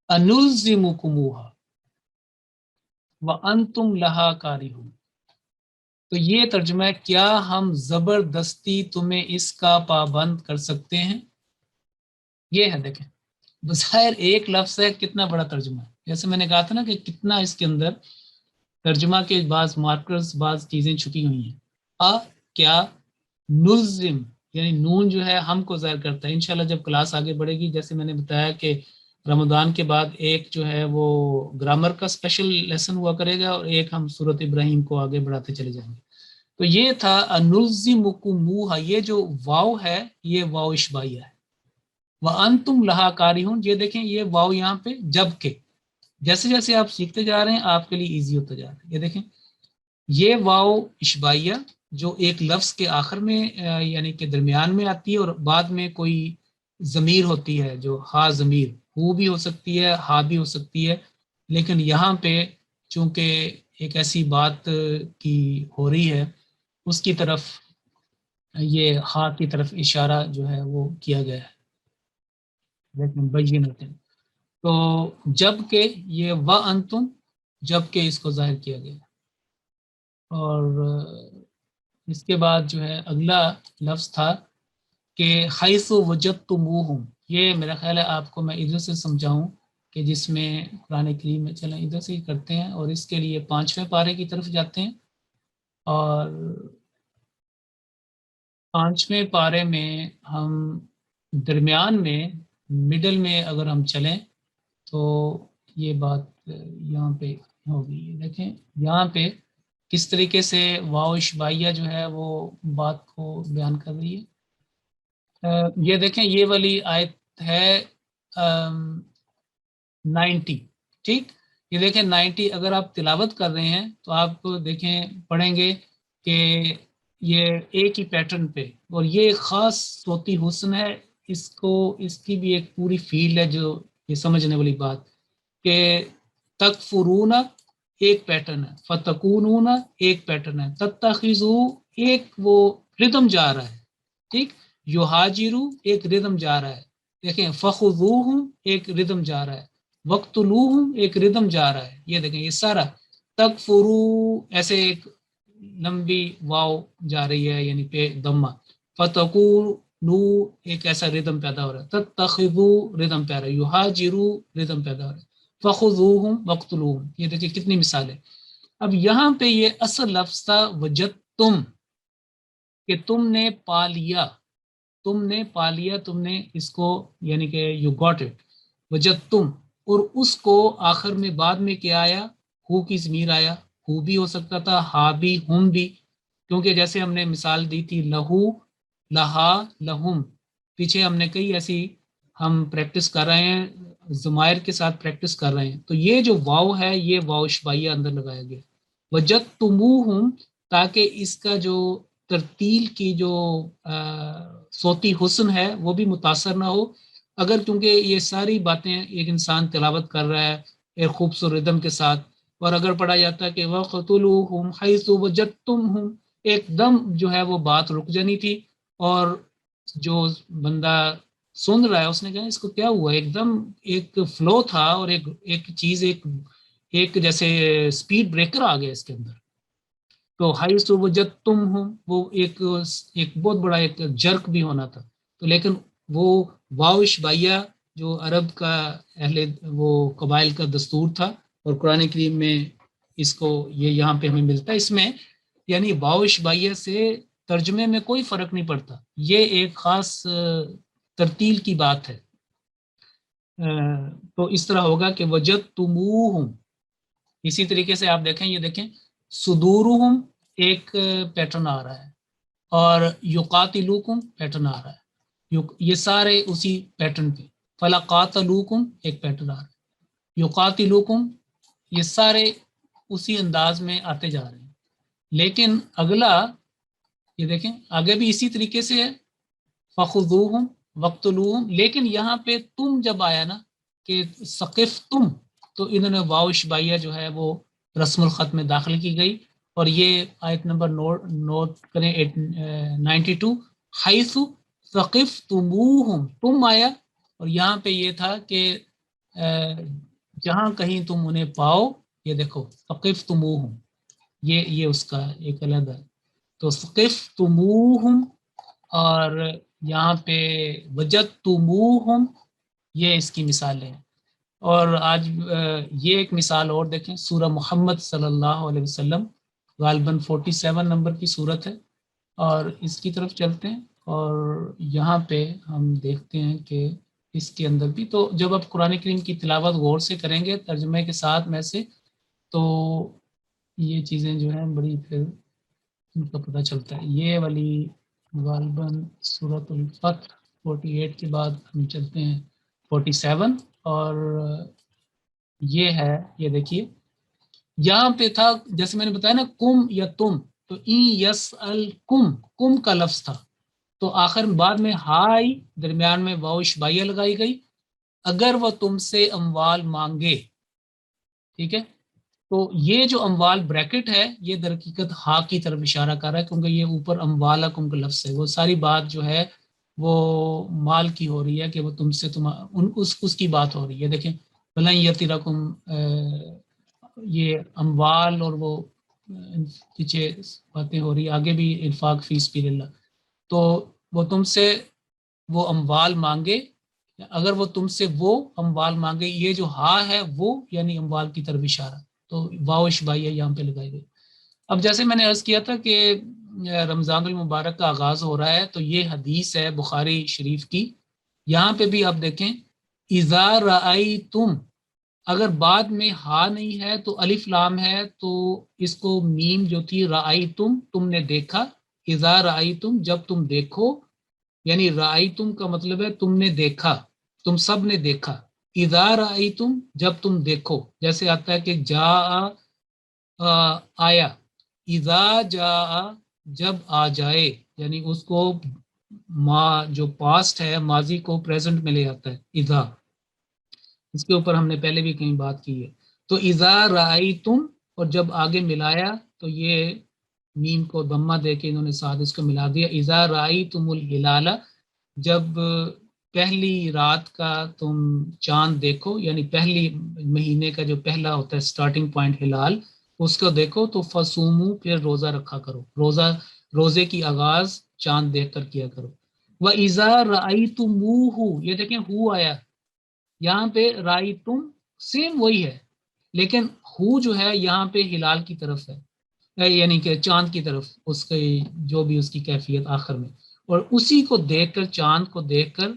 S1: انلزمکموہا وانتم لہا کارہون. تو یہ ترجمہ ہے، کیا ہم زبردستی تمہیں اس کا پابند کر سکتے ہیں. یہ ہے دیکھیں، بظاہر ایک لفظ ہے، کتنا بڑا ترجمہ ہے. جیسے میں نے کہا تھا نا کہ کتنا اس کے اندر ترجمہ کے بعض مارکرز، بعض چیزیں چھپی ہوئی ہیں. کیا نلزم، یعنی نون جو ہے ہم کو ظاہر کرتا ہے. انشاءاللہ جب کلاس آگے بڑھے گی، جیسے میں نے بتایا کہ رمضان کے بعد ایک جو ہے وہ گرامر کا اسپیشل لیسن ہوا کرے گا، اور ایک ہم سورۃ ابراہیم کو آگے بڑھاتے چلے جائیں گے. تو یہ تھا انلزمکموہا، یہ جو واو ہے یہ واو اشباعیہ ہے. وانتم لہا کارہون، یہ دیکھیں یہ واو یہاں پہ جب کہ، جیسے جیسے آپ سیکھتے جا رہے ہیں آپ کے لیے ایزی ہوتا جا رہا ہے. یہ دیکھیں یہ واو اشباعیہ جو ایک لفظ کے آخر میں یعنی کہ درمیان میں آتی ہے، اور بعد میں کوئی ضمیر ہوتی ہے، جو ہا ضمیر، ہو بھی ہو سکتی ہے، ہا بھی ہو سکتی ہے. لیکن یہاں پہ چونکہ ایک ایسی بات کی ہو رہی ہے، اس کی طرف یہ ہا کی طرف اشارہ جو ہے وہ کیا گیا ہے. لیکن بینۃ، تو جب کہ یہ وانتم، جب کہ اس کو ظاہر کیا گیا. اور اس کے بعد جو ہے اگلا لفظ تھا کہ حیث وجدتموہم، یہ میرا خیال ہے آپ کو میں ادھر سے سمجھاؤں کہ جس میں قرآن کریم میں، چلیں ادھر سے ہی کرتے ہیں اور اس کے لیے 5ویں پارے کی طرف جاتے ہیں، اور 5ویں پارے میں ہم درمیان میں مڈل میں اگر ہم چلیں تو یہ بات یہاں پہ ہوگی، دیکھیں یہاں پہ کس طریقے سے واو اشبائیہ جو ہے وہ بات کو بیان کر رہی ہے۔ یہ دیکھیں یہ والی آیت ہے 90، ٹھیک، یہ دیکھیں 90 اگر آپ تلاوت کر رہے ہیں تو آپ دیکھیں پڑھیں گے کہ یہ ایک ہی پیٹرن پہ، اور یہ ایک خاص صوتی حسن ہے، اس کو اس کی بھی ایک پوری فیلڈ ہے جو یہ سمجھنے والی بات کہ تکفرون ایک پیٹرن ہے، فتکونون ایک پیٹرن ہے، تتخذو ایک وہ ردم جا رہا ہے، ٹھیک، یہاجرو ایک ردم جا رہا ہے، دیکھیں فخذوہم ایک ردم جا رہا ہے، وقتلوہم ایک ردم جا رہا ہے، یہ دیکھیں یہ سارا تکفرو ایسے ایک لمبی واو جا رہی ہے یعنی پہ دمہ، فتقولو ایک ایسا ردم پیدا ہو رہا ہے، تتخذو ردم پیدا ہو رہا ہے، یہاجرو ردم پیدا ہو رہا ہے، فخذوہم وقتلوہم، یہ دیکھیں کتنی مثالیں۔ اب یہاں پہ یہ اصل لفظ تھا وجدتم، کہ تم نے پا لیا، تم نے پا لیا، تم نے اس کو یعنی کہ یو گاٹ اٹ، وجدتم، اور اس کو آخر میں بعد میں کیا آیا، ہو کی ضمیر آیا، ہو بھی ہو سکتا تھا، ہا بھی، ہم بھی، کیونکہ جیسے ہم نے مثال دی تھی لہو، لہا، لہم، پیچھے ہم نے کئی ایسی ہم پریکٹس کر رہے ہیں، ضمائر کے ساتھ پریکٹس کر رہے ہیں، تو یہ جو واو ہے یہ واو شبائیہ اندر لگایا گیا، وجدتموہم، تاکہ اس کا جو ترتیل کی جو صوتی حسن ہے وہ بھی متاثر نہ ہو، اگر کیونکہ یہ ساری باتیں ایک انسان تلاوت کر رہا ہے ایک خوبصورت ردم کے ساتھ، اور اگر پڑھا جاتا ہے کہ وَقْتُلُوهُمْ حَيْثُ وَجَدتُّمْهُمْ، ایک دم جو ہے وہ بات رک جانی تھی، اور جو بندہ سن رہا ہے اس نے کہا اس کو کیا ہوا، ایک دم ایک فلو تھا اور ایک چیز ایک جیسے سپیڈ بریکر آ گیا اس کے اندر، تو حیث وجدتمہم وہ ایک بہت بڑا ایک جرک بھی ہونا تھا، تو لیکن وہ واو اشبائیہ جو عرب کا اہل وہ قبائل کا دستور تھا، اور قرآن کریم میں اس کو یہ یہاں پہ ہمیں ملتا ہے، اس میں یعنی واو اشبائیہ سے ترجمے میں کوئی فرق نہیں پڑتا، یہ ایک خاص ترتیل کی بات ہے، تو اس طرح ہوگا کہ وجدتموہم، اسی طریقے سے آپ دیکھیں یہ دیکھیں صدورہم ایک پیٹرن آ رہا ہے، اور یقاتلوکم پیٹرن آ رہا ہے، یہ سارے اسی پیٹرن پہ، فلقاتلوکم ایک پیٹرن آ رہا ہے، یقاتلوکم، یہ سارے اسی انداز میں آتے جا رہے ہیں، لیکن اگلا یہ دیکھیں آگے بھی اسی طریقے سے ہے، فخذوہم وقتلوہم، لیکن یہاں پہ تم جب آیا نا کہ ثقف تم، تو انہوں نے واو اشبائیہ جو ہے وہ رسم الخط میں داخل کی گئی، اور یہ آیت نمبر نوٹ کریں 92، حیث ثقفتموہم، تم آیا، اور یہاں پہ یہ تھا کہ جہاں کہیں تم انہیں پاؤ، یہ دیکھو ثقفتموہم، یہ اس کا ایک علیحدہ ہے، تو ثقفتموہم، اور یہاں پہ وجدتموہم، یہ اس کی مثالیں ہیں، اور آج یہ ایک مثال اور دیکھیں، سورہ محمد صلی اللہ علیہ وسلم، غالباً 47 نمبر کی صورت ہے، اور اس کی طرف چلتے ہیں، اور یہاں پہ ہم دیکھتے ہیں کہ اس کے اندر بھی، تو جب آپ قرآن کریم کی تلاوت غور سے کریں گے ترجمے کے ساتھ میں سے، تو یہ چیزیں جو ہیں بڑی پھر ان کا پتہ چلتا ہے، یہ والی غالباً سورۃ الفتح 48 کے بعد ہم چلتے ہیں 47، اور یہ ہے، یہ دیکھیے یہاں پہ تھا جیسے میں نے بتایا نا کم یا تم، تو یسألکم، کم کا لفظ تھا، تو آخر بعد میں ہائی، درمیان میں واو شبائیہ لگائی گئی، اگر وہ تم سے اموال مانگے، ٹھیک ہے، تو یہ جو اموال بریکٹ ہے یہ در حقیقت ہا کی طرف اشارہ کر رہا ہے، کیونکہ یہ اوپر اموالکم کا لفظ ہے، وہ ساری بات جو ہے وہ مال کی ہو رہی ہے، کہ وہ تم سے اس کی بات ہو رہی ہے، دیکھیں بلن یترکم، یہ اموال اور وہ پیچھے باتیں ہو رہی، آگے بھی انفاق فی سبیل اللہ، تو وہ تم سے وہ اموال مانگے، اگر وہ تم سے وہ اموال مانگے، یہ جو ہا ہے وہ یعنی اموال کی طرف اشارہ، تو واو اشبائیہ یہاں پہ لگائی گئی۔ اب جیسے میں نے عرض کیا تھا کہ رمضان المبارک کا آغاز ہو رہا ہے، تو یہ حدیث ہے بخاری شریف کی، یہاں پہ بھی آپ دیکھیں اذا رأیتم، اگر بعد میں ہا نہیں ہے تو الف لام ہے، تو اس کو میم جو تھی رأیتم، تم نے دیکھا، اذا رأیتم جب تم دیکھو، یعنی رأیتم کا مطلب ہے تم نے دیکھا، تم سب نے دیکھا، اذا رأیتم جب تم دیکھو، جیسے آتا ہے کہ جا آیا، اذا جا جب آ جائے، یعنی اس کو جو پاسٹ ہے ماضی کو پریزنٹ میں لے آتا ہے اذا، اس کے اوپر ہم نے پہلے بھی کہیں بات کی ہے۔ تو اذا رأیتم، اور جب آگے ملایا تو یہ میم کو ضمہ دے کے انہوں نے ساتھ اس کو ملا دیا، اذا رأیتم الہلال، جب پہلی رات کا تم چاند دیکھو، یعنی پہلی مہینے کا جو پہلا ہوتا ہے سٹارٹنگ پوائنٹ ہلال، اس کو دیکھو تو فصومو، پھر روزہ رکھا کرو، روزے کی آغاز چاند دیکھ کر کیا کرو۔ وَإِذَا رَأَيْتُمُوهُ، یہ دیکھیں ہو آیا، یہاں پہ رأیتم سیم وہی ہے، لیکن ہو جو ہے یہاں پہ ہلال کی طرف ہے، یعنی کہ چاند کی طرف، اس کے جو بھی اس کی کیفیت آخر میں، اور اسی کو دیکھ کر، چاند کو دیکھ کر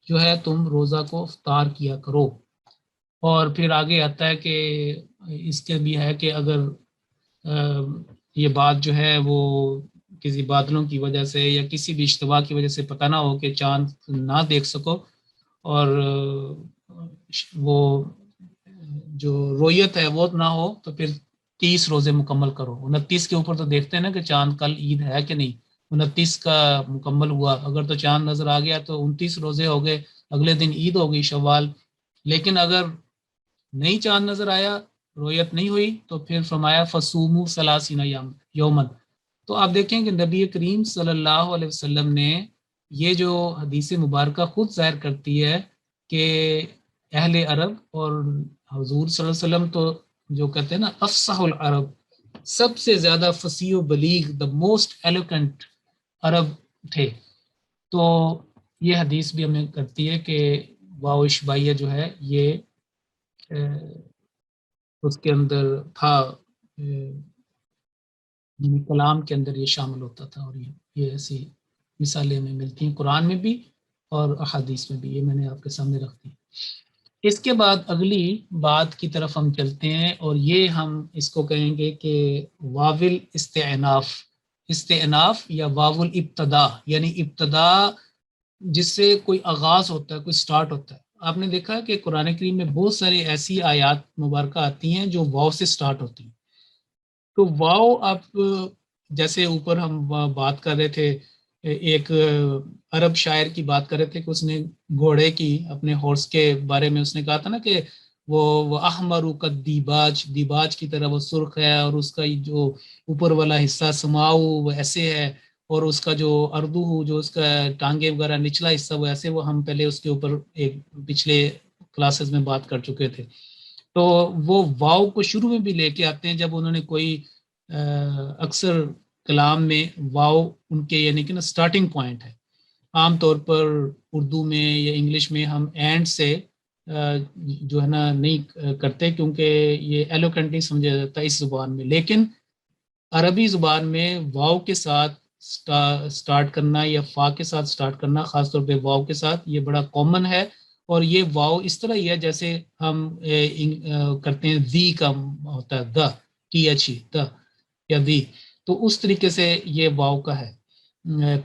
S1: جو ہے تم روزہ کو افطار کیا کرو۔ اور پھر آگے آتا ہے کہ اس کے بھی ہے کہ اگر یہ بات جو ہے وہ کسی بادلوں کی وجہ سے یا کسی بھی اشتباہ کی وجہ سے پتہ نہ ہو کہ چاند نہ دیکھ سکو، اور وہ جو رویت ہے وہ نہ ہو، تو پھر 30 روزے مکمل کرو۔ 29 کے اوپر تو دیکھتے ہیں نا کہ چاند کل عید ہے کہ نہیں، 29 کا مکمل ہوا، اگر تو چاند نظر آ گیا تو 29 روزے ہو گئے، اگلے دن عید ہو گئی شوال۔ لیکن اگر نہیں چاند نظر آیا، رویت نہیں ہوئی، تو پھر فرمایا فصومو ثلاثین یومن۔ تو آپ دیکھیں کہ نبی کریم صلی اللہ علیہ وسلم نے یہ جو حدیث مبارکہ خود ظاہر کرتی ہے کہ اہل عرب اور حضور صلی اللہ علیہ وسلم تو جو کہتے ہیں نا افصح العرب، سب سے زیادہ فصیح و بلیغ، دا موسٹ ایلوکینٹ عرب تھے، تو یہ حدیث بھی ہمیں کرتی ہے کہ واو اشبائیہ جو ہے یہ اس کے اندر تھا، کلام کے اندر یہ شامل ہوتا تھا، اور یہ ایسی مثالیں ہمیں ملتی ہیں قرآن میں بھی اور احادیث میں بھی، یہ میں نے آپ کے سامنے رکھ دی۔ اس کے بعد اگلی بات کی طرف ہم چلتے ہیں، اور یہ ہم اس کو کہیں گے کہ واول استعناف یا واول ابتدا، یعنی ابتدا جس سے کوئی آغاز ہوتا ہے، کوئی سٹارٹ ہوتا ہے۔ آپ نے دیکھا کہ قرآن کریم میں بہت ساری ایسی آیات مبارکہ آتی ہیں جو واو سے سٹارٹ ہوتی ہیں، تو واو آپ جیسے اوپر ہم بات کر رہے تھے، ایک عرب شاعر کی بات کر رہے تھے کہ اس نے گھوڑے کی، اپنے ہارس کے بارے میں اس نے کہا تھا نا کہ وہ احمر قد دیباج کی طرح وہ سرخ ہے، اور اس کا جو اوپر والا حصہ سماؤ وہ ایسے ہے، اور اس کا جو اردو جو اس کا ٹانگے وغیرہ نچلا حصہ وہ ایسے، وہ ہم پہلے اس کے اوپر ایک پچھلے کلاسز میں بات کر چکے تھے۔ تو وہ واو کو شروع میں بھی لے کے آتے ہیں، جب انہوں نے کوئی اکثر کلام میں واو ان کے یعنی کہ نا سٹارٹنگ پوائنٹ ہے۔ عام طور پر اردو میں یا انگلش میں ہم اینڈ سے جو ہے نا نہیں کرتے، کیونکہ یہ ایلوکینٹ نہیں سمجھا جاتا اس زبان میں، لیکن عربی زبان میں واو کے ساتھ سٹارٹ کرنا یا فا کے ساتھ سٹارٹ کرنا، خاص طور پہ واو کے ساتھ، یہ بڑا کامن ہے۔ اور یہ واو اس طرح ہی ہے جیسے ہم کرتے ہیں دی کا ہوتا ہے دا، ٹی ایچ ای دا یا دی، تو اس طریقے سے یہ واو کا ہے،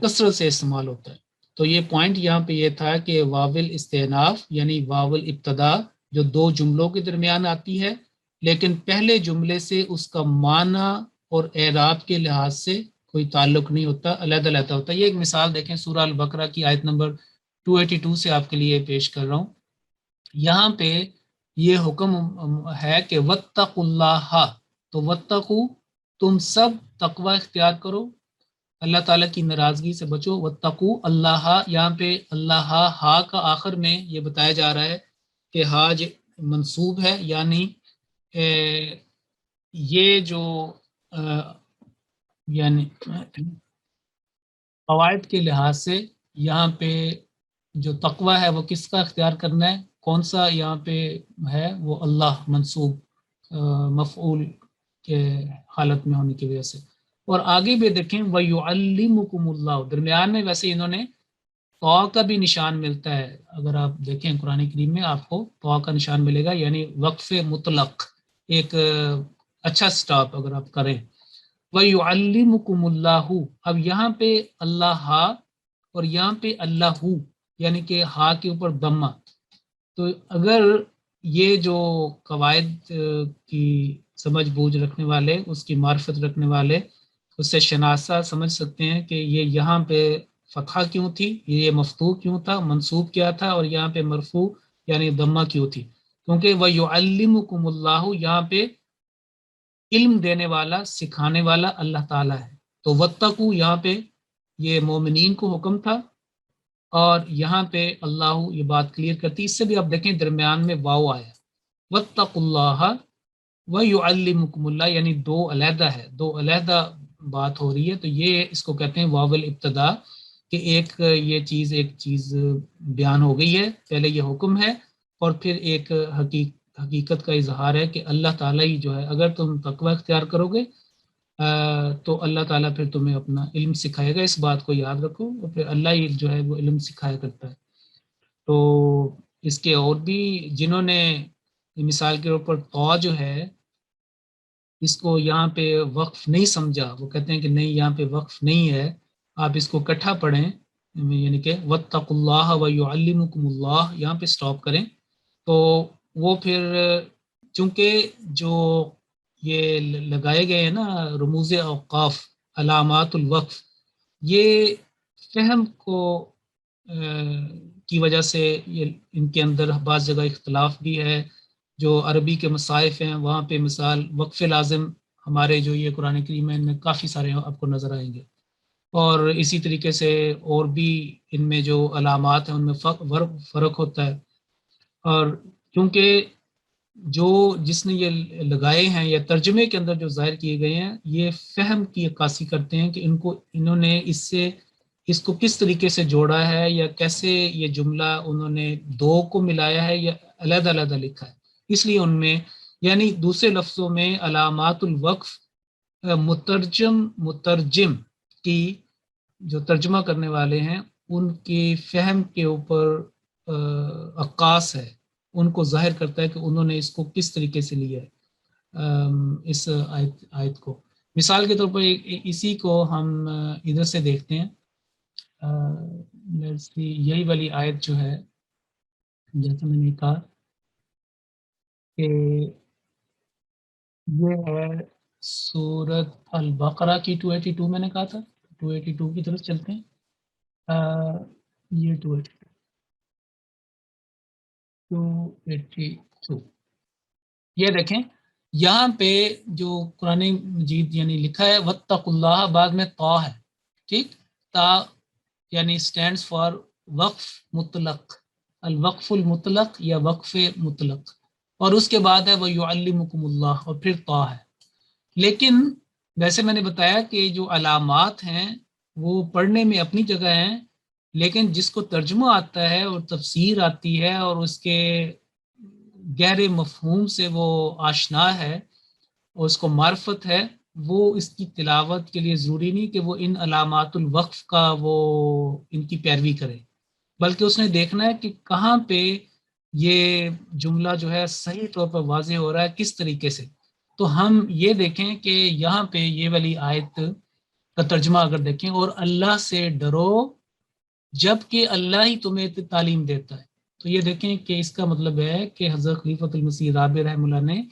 S1: کثرت سے استعمال ہوتا ہے۔ تو یہ پوائنٹ یہاں پہ یہ تھا کہ واول استئناف یعنی واول ابتدا جو دو جملوں کے درمیان آتی ہے، لیکن پہلے جملے سے اس کا معنی اور اعراب کے لحاظ سے کوئی تعلق نہیں ہوتا، علیحدہ علیحدہ ہوتا ہے۔ یہ ایک مثال دیکھیں سورہ البقرہ کی آیت نمبر 282 سے آپ کے لیے پیش کر رہا ہوں۔ یہاں پہ یہ حکم ہے کہ واتقوا اللہ، تو واتقوا تم سب تقوی اختیار کرو، اللہ تعالیٰ کی ناراضگی سے بچو، واتقوا اللہ، یہاں پہ اللہ ہا کا آخر میں یہ بتایا جا رہا ہے کہ حاج منصوب ہے، یعنی یہ جو یعنی قواعد کے لحاظ سے یہاں پہ جو تقوی ہے وہ کس کا اختیار کرنا ہے، کون سا یہاں پہ ہے، وہ اللہ منصوب مفعول کے حالت میں ہونے کی وجہ سے۔ اور آگے بھی دیکھیں وَيُعَلِّمُكُمُ اللَّهُ، درمیان میں ویسے انہوں نے طاء کا بھی نشان ملتا ہے، اگر آپ دیکھیں قرآن کریم میں آپ کو طاء کا نشان ملے گا، یعنی وقف مطلق، ایک اچھا سٹاپ اگر آپ کریں۔ وَيُعَلِّمُكُمُ اللَّهُ، اب یہاں پہ اللہ ہا اور یہاں پہ اللہ ہو، یعنی کہ ہا کے اوپر ضمہ، تو اگر یہ جو قواعد کی سمجھ بوجھ رکھنے والے، اس کی معرفت رکھنے والے اس سے شناسہ سمجھ سکتے ہیں کہ یہ یہاں پہ فتحہ کیوں تھی، یہ مفتوح کیوں تھا، منصوب کیا تھا، اور یہاں پہ مرفوع یعنی ضمہ کیوں تھی، کیونکہ وَيُعَلِّمُكُمُ اللَّهُ یہاں پہ علم دینے والا، سکھانے والا اللہ تعالیٰ ہے۔ تو وَاتَّقُوا یہاں پہ یہ مومنین کو حکم تھا، اور یہاں پہ اللہ یہ بات کلیئر کرتی، اس سے بھی آپ دیکھیں درمیان میں واو آیا، وَاتَّقُوا اللَّهَ وَيُعَلِّمُكُمُ اللَّهُ، یعنی دو علیحدہ ہے، دو علیحدہ بات ہو رہی ہے، تو یہ اس کو کہتے ہیں واو الابتدا، کہ ایک یہ چیز ایک چیز بیان ہو گئی ہے، پہلے یہ حکم ہے اور پھر ایک حقیقت کا اظہار ہے کہ اللہ تعالیٰ ہی جو ہے، اگر تم تقوی اختیار کرو گے تو اللہ تعالیٰ پھر تمہیں اپنا علم سکھائے گا، اس بات کو یاد رکھو، اور پھر اللہ ہی جو ہے وہ علم سکھایا کرتا ہے۔ تو اس کے اور بھی جنہوں نے مثال کے اوپر طاء جو ہے اس کو یہاں پہ وقف نہیں سمجھا، وہ کہتے ہیں کہ نہیں یہاں پہ وقف نہیں ہے، آپ اس کو اکٹھا پڑھیں، یعنی کہ وَاتَّقُوا اللَّهَ وَيُعَلِّمُكُمُ اللَّهُ یہاں پہ سٹاپ کریں، تو وہ پھر چونکہ جو یہ لگائے گئے ہیں نا رموز اوقاف، علامات الوقف، یہ فہم کو کی وجہ سے یہ ان کے اندر بعض جگہ اختلاف بھی ہے، جو عربی کے مصائف ہیں وہاں پہ مثال وقف لازم، ہمارے جو یہ قرآن کریم ہے ان میں کافی سارے آپ کو نظر آئیں گے، اور اسی طریقے سے اور بھی ان میں جو علامات ہیں ان میں فرق ہوتا ہے، اور کیونکہ جو جس نے یہ لگائے ہیں یا ترجمے کے اندر جو ظاہر کیے گئے ہیں یہ فہم کی عکاسی کرتے ہیں کہ انہوں نے اس کو کس طریقے سے جوڑا ہے، یا کیسے یہ جملہ انہوں نے دو کو ملایا ہے یا علیحدہ علیحدہ لکھا ہے، اس لیے ان میں یعنی دوسرے لفظوں میں علامات الوقف مترجم کی جو ترجمہ کرنے والے ہیں ان کی فہم کے اوپر عکاس ہے، ان کو ظاہر کرتا ہے کہ انہوں نے اس کو کس طریقے سے لیا ہے اس آیت کو۔ مثال کے طور پر اسی کو ہم ادھر سے دیکھتے ہیں، یہی والی آیت جو ہے جیسے میں نے کہا کہ یہ ہے سورت البقرہ کی 282، میں نے کہا تھا 282 کی طرف چلتے ہیں، یہ 282 یہ دیکھیں یہاں پہ جو قرآن مجید یعنی لکھا ہے وَاتَّقُوا اللَّهَ، بعد میں طا ہے، ٹھیک، تا یعنی اسٹینڈس فار وقف مطلق، الوقف المطلق یا وقف مطلق، اور اس کے بعد ہے وَيُعَلِّمُكُمُ اللَّهُ اور پھر طا ہے۔ لیکن ویسے میں نے بتایا کہ جو علامات ہیں وہ پڑھنے میں اپنی جگہ ہیں، لیکن جس کو ترجمہ آتا ہے اور تفسیر آتی ہے اور اس کے گہرے مفہوم سے وہ آشنا ہے اور اس کو معرفت ہے، وہ اس کی تلاوت کے لیے ضروری نہیں کہ وہ ان علامات الوقف کا وہ ان کی پیروی کرے، بلکہ اس نے دیکھنا ہے کہ کہاں پہ یہ جملہ جو ہے صحیح طور پر واضح ہو رہا ہے، کس طریقے سے۔ تو ہم یہ دیکھیں کہ یہاں پہ یہ والی آیت کا ترجمہ اگر دیکھیں، اور اللہ سے ڈرو جب کہ اللہ ہی تمہیں تعلیم دیتا ہے، تو یہ دیکھیں کہ اس کا مطلب ہے کہ حضرت خلیفۃ المسیح رابع رحمہ اللہ نے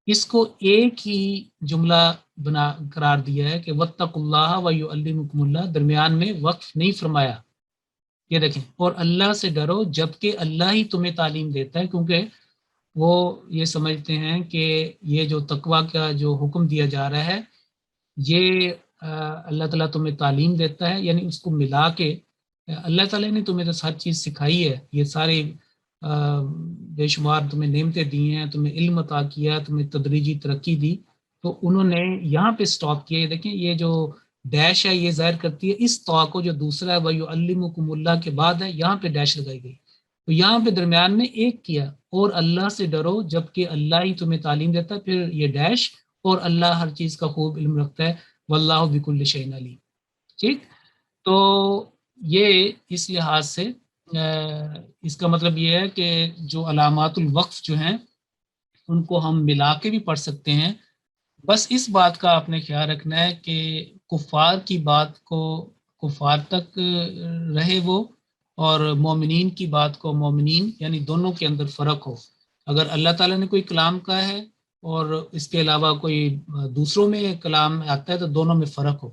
S1: اس کو ایک ہی جملہ بنا قرار دیا ہے کہ وَاتَّقُوا اللَّهَ وَيُعَلِّمُكُمُ اللَّهُ، درمیان میں وقف نہیں فرمایا، یہ دیکھیں، اور اللہ سے ڈرو جبکہ اللہ ہی تمہیں تعلیم دیتا ہے، کیونکہ وہ یہ سمجھتے ہیں کہ یہ جو تقوی کا جو حکم دیا جا رہا ہے یہ اللہ تعالیٰ تمہیں تعلیم دیتا ہے، یعنی اس کو ملا کے اللہ تعالیٰ نے تمہیں تو ہر چیز سکھائی ہے، یہ سارے بے شمار تمہیں نعمتیں دی ہیں، تمہیں علم عطا کیا، تمہیں تدریجی ترقی دی، تو انہوں نے یہاں پہ سٹاپ کیا. یہ دیکھیں یہ جو ڈیش ہے یہ ظاہر کرتی ہے اس طوا کو جو دوسرا ہے وَيُعَلِّمُكُمُ اللَّهُ کے بعد ہے, یہاں پہ ڈیش لگائی گئی. تو یہاں پہ درمیان میں ایک کیا اور اللہ سے ڈرو جبکہ اللہ ہی تمہیں تعلیم دیتا ہے, پھر یہ ڈیش اور اللہ ہر چیز کا خوب علم رکھتا ہے واللہ بكل شيء علیم. ٹھیک, تو یہ اس لحاظ سے اس کا مطلب یہ ہے کہ جو علامات الوقف جو ہیں ان کو ہم ملا کے بھی پڑھ سکتے ہیں. بس اس بات کا آپ نے خیال رکھنا ہے کہ کفار کی بات کو کفار تک رہے وہ, اور مومنین کی بات کو مومنین, یعنی دونوں کے اندر فرق ہو. اگر اللہ تعالیٰ نے کوئی کلام کہا ہے اور اس کے علاوہ کوئی دوسروں میں کلام آتا ہے تو دونوں میں فرق ہو.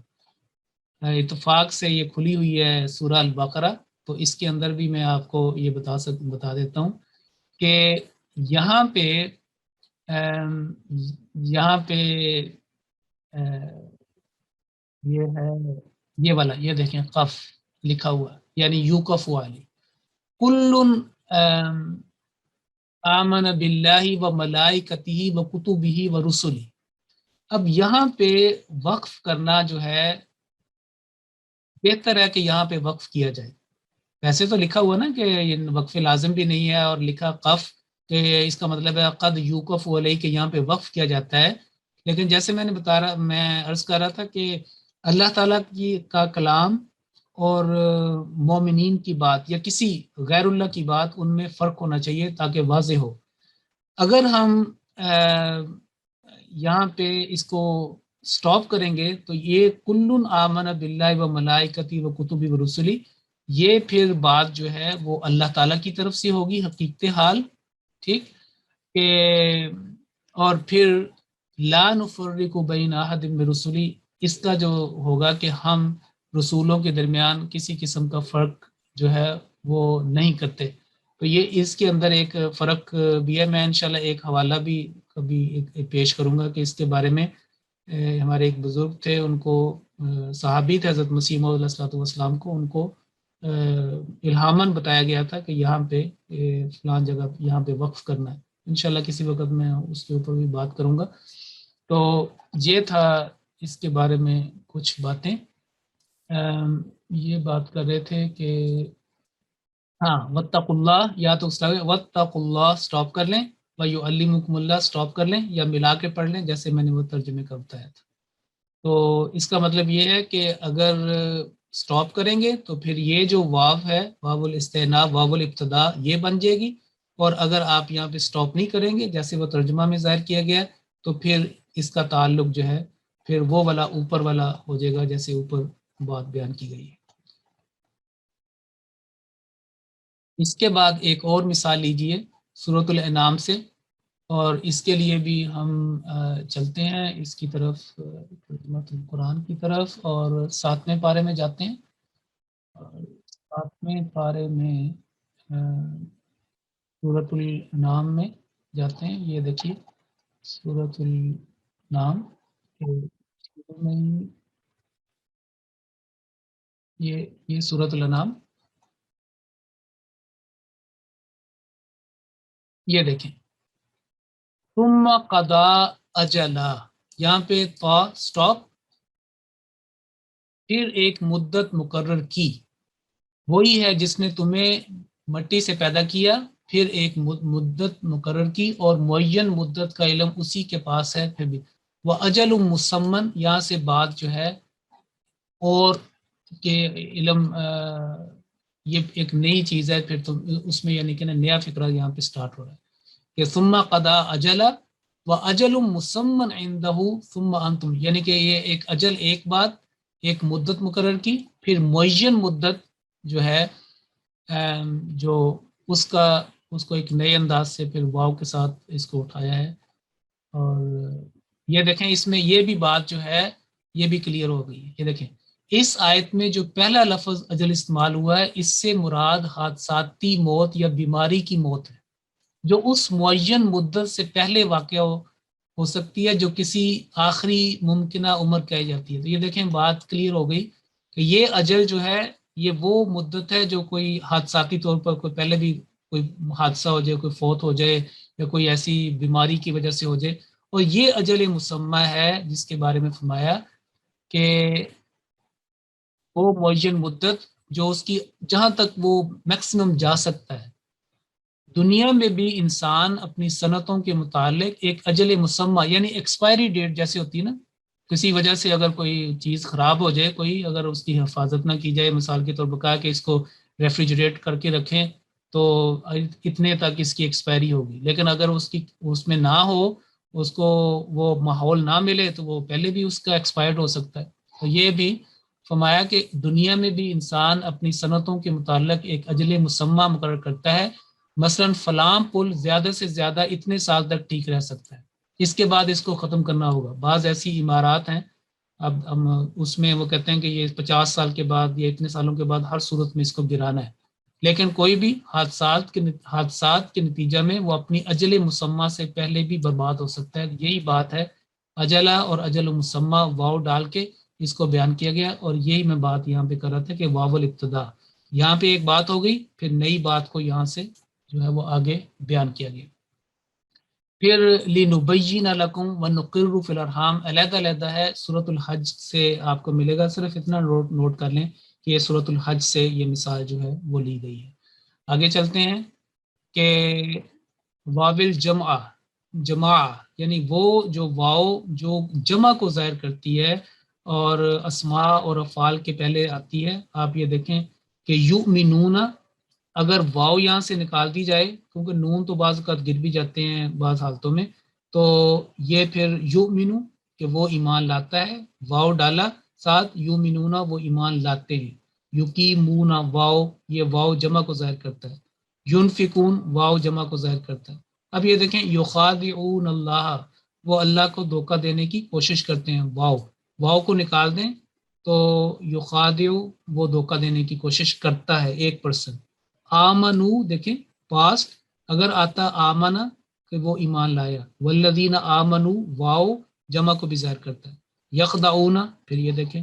S1: اتفاق سے یہ کھلی ہوئی ہے سورہ البقرہ, تو اس کے اندر بھی میں آپ کو یہ بتا دیتا ہوں کہ یہاں پہ یہاں پہ یہ ہے یہ والا, یہ دیکھیں قف لکھا ہوا یعنی یوقف والی کل آمن باللہ و ملائکتہ و کتبہ و رسلہ. اب یہاں پہ وقف کرنا جو ہے بہتر ہے کہ یہاں پہ وقف کیا جائے. ویسے تو لکھا ہوا نا کہ یہ وقف لازم بھی نہیں ہے, اور لکھا قف کہ اس کا مطلب ہے قد یوقف علیہ کہ یہاں پہ وقف کیا جاتا ہے. لیکن جیسے میں نے میں عرض کر رہا تھا کہ اللہ تعالیٰ کا کلام اور مومنین کی بات یا کسی غیر اللہ کی بات ان میں فرق ہونا چاہیے تاکہ واضح ہو. اگر ہم یہاں پہ اس کو سٹاپ کریں گے تو یہ کل آمن باللہ و ملائکتی و کتبی و رسلی, یہ پھر بات جو ہے وہ اللہ تعالیٰ کی طرف سے ہوگی حقیقت حال. ٹھیک, کہ اور پھر لا نفرق بین احد من رسلی, اس کا جو ہوگا کہ ہم رسولوں کے درمیان کسی قسم کا فرق جو ہے وہ نہیں کرتے. تو یہ اس کے اندر ایک فرق بھی ہے. میں انشاءاللہ ایک حوالہ بھی کبھی ایک پیش کروں گا کہ اس کے بارے میں ہمارے ایک بزرگ تھے, ان کو صحابی تھے حضرت مسیح موعود علیہ الصلوۃ والسلام کو, ان کو الہاماً بتایا گیا تھا کہ یہاں پہ فلان جگہ یہاں پہ وقف کرنا ہے. انشاءاللہ کسی وقت میں اس کے اوپر بھی بات کروں گا. تو یہ تھا اس کے بارے میں کچھ باتیں. یہ بات کر رہے تھے کہ ہاں واتقوا اللہ, یا تو واتقوا اللہ سٹاپ کر لیں, وَيُعَلِّمُكُمُ اللَّهُ سٹاپ کر لیں, یا ملا کے پڑھ لیں جیسے میں نے وہ ترجمے کا بتایا تھا. تو اس کا مطلب یہ ہے کہ اگر سٹاپ کریں گے تو پھر یہ جو واو ہے واو الاستئناف واو الابتداء یہ بن جائے گی, اور اگر آپ یہاں پہ سٹاپ نہیں کریں گے جیسے وہ ترجمہ میں ظاہر کیا گیا تو پھر اس کا تعلق جو ہے پھر وہ والا اوپر والا ہو جائے گا جیسے اوپر بات بیان کی گئی ہے. اس کے بعد ایک اور مثال لیجئے سورۃ الانعام سے, اور اس کے لیے بھی ہم چلتے ہیں اس کی طرف قرآن کی طرف, اور 7ویں پارے میں جاتے ہیں. 7ویں پارے میں سورۃ الانعام میں جاتے ہیں. یہ دیکھیے سورۃ الانعام میں یہ سورۃ الانعام, یہ دیکھیں ثم قضا اجلا, یہاں پہ طا سٹاپ, پھر ایک مدت مقرر کی, وہی ہے جس نے تمہیں مٹی سے پیدا کیا, پھر ایک مدت مقرر کی اور معین مدت کا علم اسی کے پاس ہے. پھر بھی وہ اجل مسمن, یہاں سے بات جو ہے اور کہ علم یہ ایک نئی چیز ہے, پھر تم اس میں یعنی کہ نیا فقرہ یہاں پہ سٹارٹ ہو رہا ہے کہ ثم قضا اجلا و اجل مسمن عنده ثم انتم, یعنی کہ یہ ایک اجل ایک بات ایک مدت مقرر کی, پھر معین مدت جو ہے جو اس کو ایک نئے انداز سے پھر واو کے ساتھ اس کو اٹھایا ہے. اور یہ دیکھیں اس میں یہ بھی بات جو ہے یہ بھی کلیئر ہو گئی ہے. یہ دیکھیں اس آیت میں جو پہلا لفظ اجل استعمال ہوا ہے اس سے مراد حادثاتی موت یا بیماری کی موت ہے جو اس معین مدت سے پہلے واقع ہو سکتی ہے, جو کسی آخری ممکنہ عمر کہی جاتی ہے. تو یہ دیکھیں بات کلیئر ہو گئی کہ یہ اجل جو ہے یہ وہ مدت ہے جو کوئی حادثاتی طور پر کوئی پہلے بھی کوئی حادثہ ہو جائے, کوئی فوت ہو جائے یا کوئی ایسی بیماری کی وجہ سے ہو جائے, اور یہ اجل مسمى ہے جس کے بارے میں فرمایا کہ وہ معین مدت جو اس کی جہاں تک وہ میکسیمم جا سکتا ہے. دنیا میں بھی انسان اپنی صنعتوں کے متعلق ایک اجل مسمى یعنی ایکسپائری ڈیٹ جیسے ہوتی ہے نا، کسی وجہ سے اگر کوئی چیز خراب ہو جائے، کوئی اگر اس کی حفاظت نہ کی جائے، مثال کے طور پر کہا کہ اس کو ریفریجریٹ کر کے رکھیں تو اتنے تک اس کی ایکسپائری ہوگی، لیکن اگر اس میں نہ ہو، اس کو وہ ماحول نہ ملے تو وہ پہلے بھی اس کا ایکسپائرڈ ہو سکتا ہے. تو یہ بھی فرمایا کہ دنیا میں بھی انسان اپنی صنعتوں کے متعلق ایک اجل مسمى مقرر کرتا ہے. مثلا فلاں پل زیادہ سے زیادہ اتنے سال تک ٹھیک رہ سکتا ہے، اس کے بعد اس کو ختم کرنا ہوگا. بعض ایسی عمارات ہیں اب ہم اس میں وہ کہتے ہیں کہ یہ 50 سال کے بعد یا اتنے سالوں کے بعد ہر صورت میں اس کو گرانا ہے، لیکن کوئی بھی حادثات کے نتیجہ میں وہ اپنی اجل مسمى سے پہلے بھی برباد ہو سکتا ہے. یہی بات ہے اجلا اور اجل مسمى واو ڈال کے اس کو بیان کیا گیا، اور یہی میں بات یہاں پہ کر رہا تھا کہ واو الابتدا، یہاں پہ ایک بات ہو گئی، پھر نئی بات کو یہاں سے جو ہے وہ آگے بیان کیا گیا. پھر لِنُبَيِّنَ لَكُمْ وَنُقِرُّ فِي الْأَرْحَامِ علیحدہ علیحدہ ہے. سورۃ الحج سے آپ کو ملے گا، صرف اتنا نوٹ کر لیں کہ یہ سورۃ الحج سے یہ مثال جو ہے وہ لی گئی ہے. آگے چلتے ہیں کہ واو جمع یعنی وہ جو واو جو جمع کو ظاہر کرتی ہے اور اسماء اور افعال کے پہلے آتی ہے. آپ یہ دیکھیں کہ یؤمنون، اگر واو یہاں سے نکال دی جائے کیونکہ نون تو بعض اوقات گر بھی جاتے ہیں بعض حالتوں میں، تو یہ پھر یؤمنو کہ وہ ایمان لاتا ہے، واو ڈالا ساتھ یؤمنون وہ ایمان لاتے ہیں. یقیمون واو، یہ واو جمع کو ظاہر کرتا ہے. ينفقون واو جمع کو ظاہر کرتا ہے. اب یہ دیکھیں یخادعون اللہ، وہ اللہ کو دھوکہ دینے کی کوشش کرتے ہیں. واو کو نکال دیں تو یخادع وہ دھوکہ دینے کی کوشش کرتا ہے ایک پرسن. آمنو دیکھیں پاسٹ اگر آتا آمنا کہ وہ ایمان لایا، والذین آمنو واو جمع کو بھی ظاہر کرتا ہے. یخدعون پھر یہ دیکھیں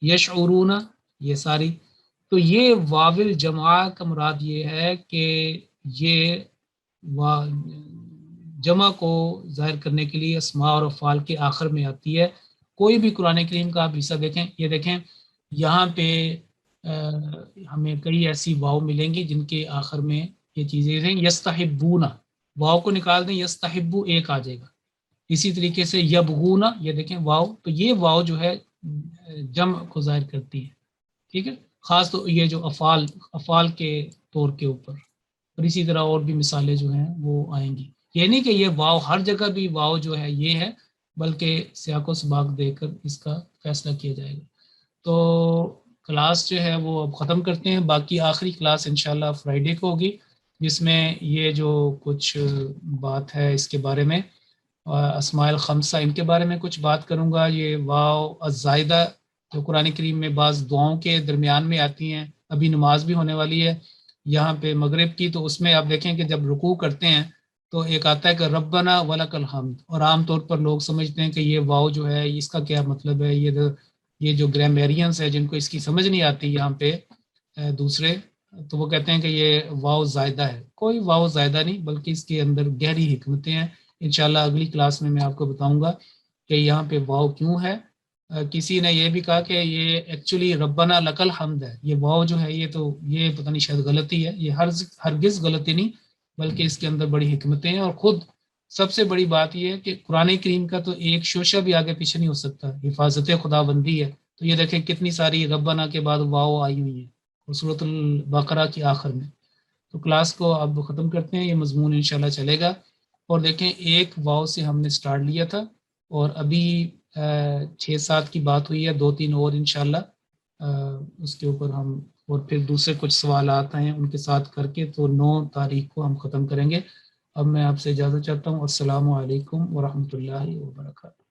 S1: یشعرون، یہ ساری. تو یہ واو جمع کا مراد یہ ہے کہ یہ جمع کو ظاہر کرنے کے لیے اسماء اور افعال کے آخر میں آتی ہے. کوئی بھی قرآن کریم کا آپ حصہ دیکھیں، یہ دیکھیں یہاں پہ ہمیں کئی ایسی واو ملیں گی جن کے آخر میں یہ چیزیں ہیں. یستحبون واو کو نکال دیں، یستحبو ایک آ جائے گا. اسی طریقے سے یبغون، یہ دیکھیں واو، تو یہ واو جو ہے جمع کو ظاہر کرتی ہے. ٹھیک ہے، خاص تو یہ جو افعال کے طور کے اوپر، اور اسی طرح اور بھی مثالیں جو ہیں وہ آئیں گی. یہ نہیں کہ یہ واو ہر جگہ بھی واو جو ہے یہ ہے، بلکہ سیاق و سباق دے کر اس کا فیصلہ کیا جائے گا. تو کلاس جو ہے وہ اب ختم کرتے ہیں. باقی آخری کلاس انشاءاللہ فرائیڈے کو ہوگی، جس میں یہ جو کچھ بات ہے اس کے بارے میں اسماء الخمسہ ان کے بارے میں کچھ بات کروں گا. یہ واو الزائدہ جو قرآن کریم میں بعض دعاؤں کے درمیان میں آتی ہیں، ابھی نماز بھی ہونے والی ہے یہاں پہ مغرب کی، تو اس میں آپ دیکھیں کہ جب رکوع کرتے ہیں تو ایک آتا ہے کہ ربنا ولک الحمد، اور عام طور پر لوگ سمجھتے ہیں کہ یہ واو جو ہے اس کا کیا مطلب ہے. یہ جو گرامیرینس ہے جن کو اس کی سمجھ نہیں آتی یہاں پہ دوسرے، تو وہ کہتے ہیں کہ یہ واو زائدہ ہے. کوئی واو زائدہ نہیں، بلکہ اس کے اندر گہری حکمتیں ہیں. انشاءاللہ اگلی کلاس میں آپ کو بتاؤں گا کہ یہاں پہ واو کیوں ہے. کسی نے یہ بھی کہا کہ یہ ایکچولی ربنا لک الحمد ہے، یہ واو جو ہے یہ پتہ نہیں شاید غلطی ہے. یہ ہرگز غلطی نہیں، بلکہ اس کے اندر بڑی حکمتیں ہیں. اور خود سب سے بڑی بات یہ ہے کہ قرآن کریم کا تو ایک شوشہ بھی آگے پیچھے نہیں ہو سکتا، حفاظت خدا بندی ہے. تو یہ دیکھیں کتنی ساری ربنا کے بعد واو آئی ہوئی ہیں اور سورۃ البقرہ کے آخر میں. تو کلاس کو اب ختم کرتے ہیں، یہ مضمون انشاءاللہ چلے گا. اور دیکھیں ایک واو سے ہم نے سٹارٹ لیا تھا، اور ابھی 6-7 کی بات ہوئی ہے، 2-3 اور انشاءاللہ اس کے اوپر ہم اور پھر دوسرے کچھ سوالات ہیں ان کے ساتھ کر کے تو 9 تاریخ کو ہم ختم کریں گے. اب میں آپ سے اجازت چاہتا ہوں. السلام علیکم ورحمۃ اللہ وبرکاتہ.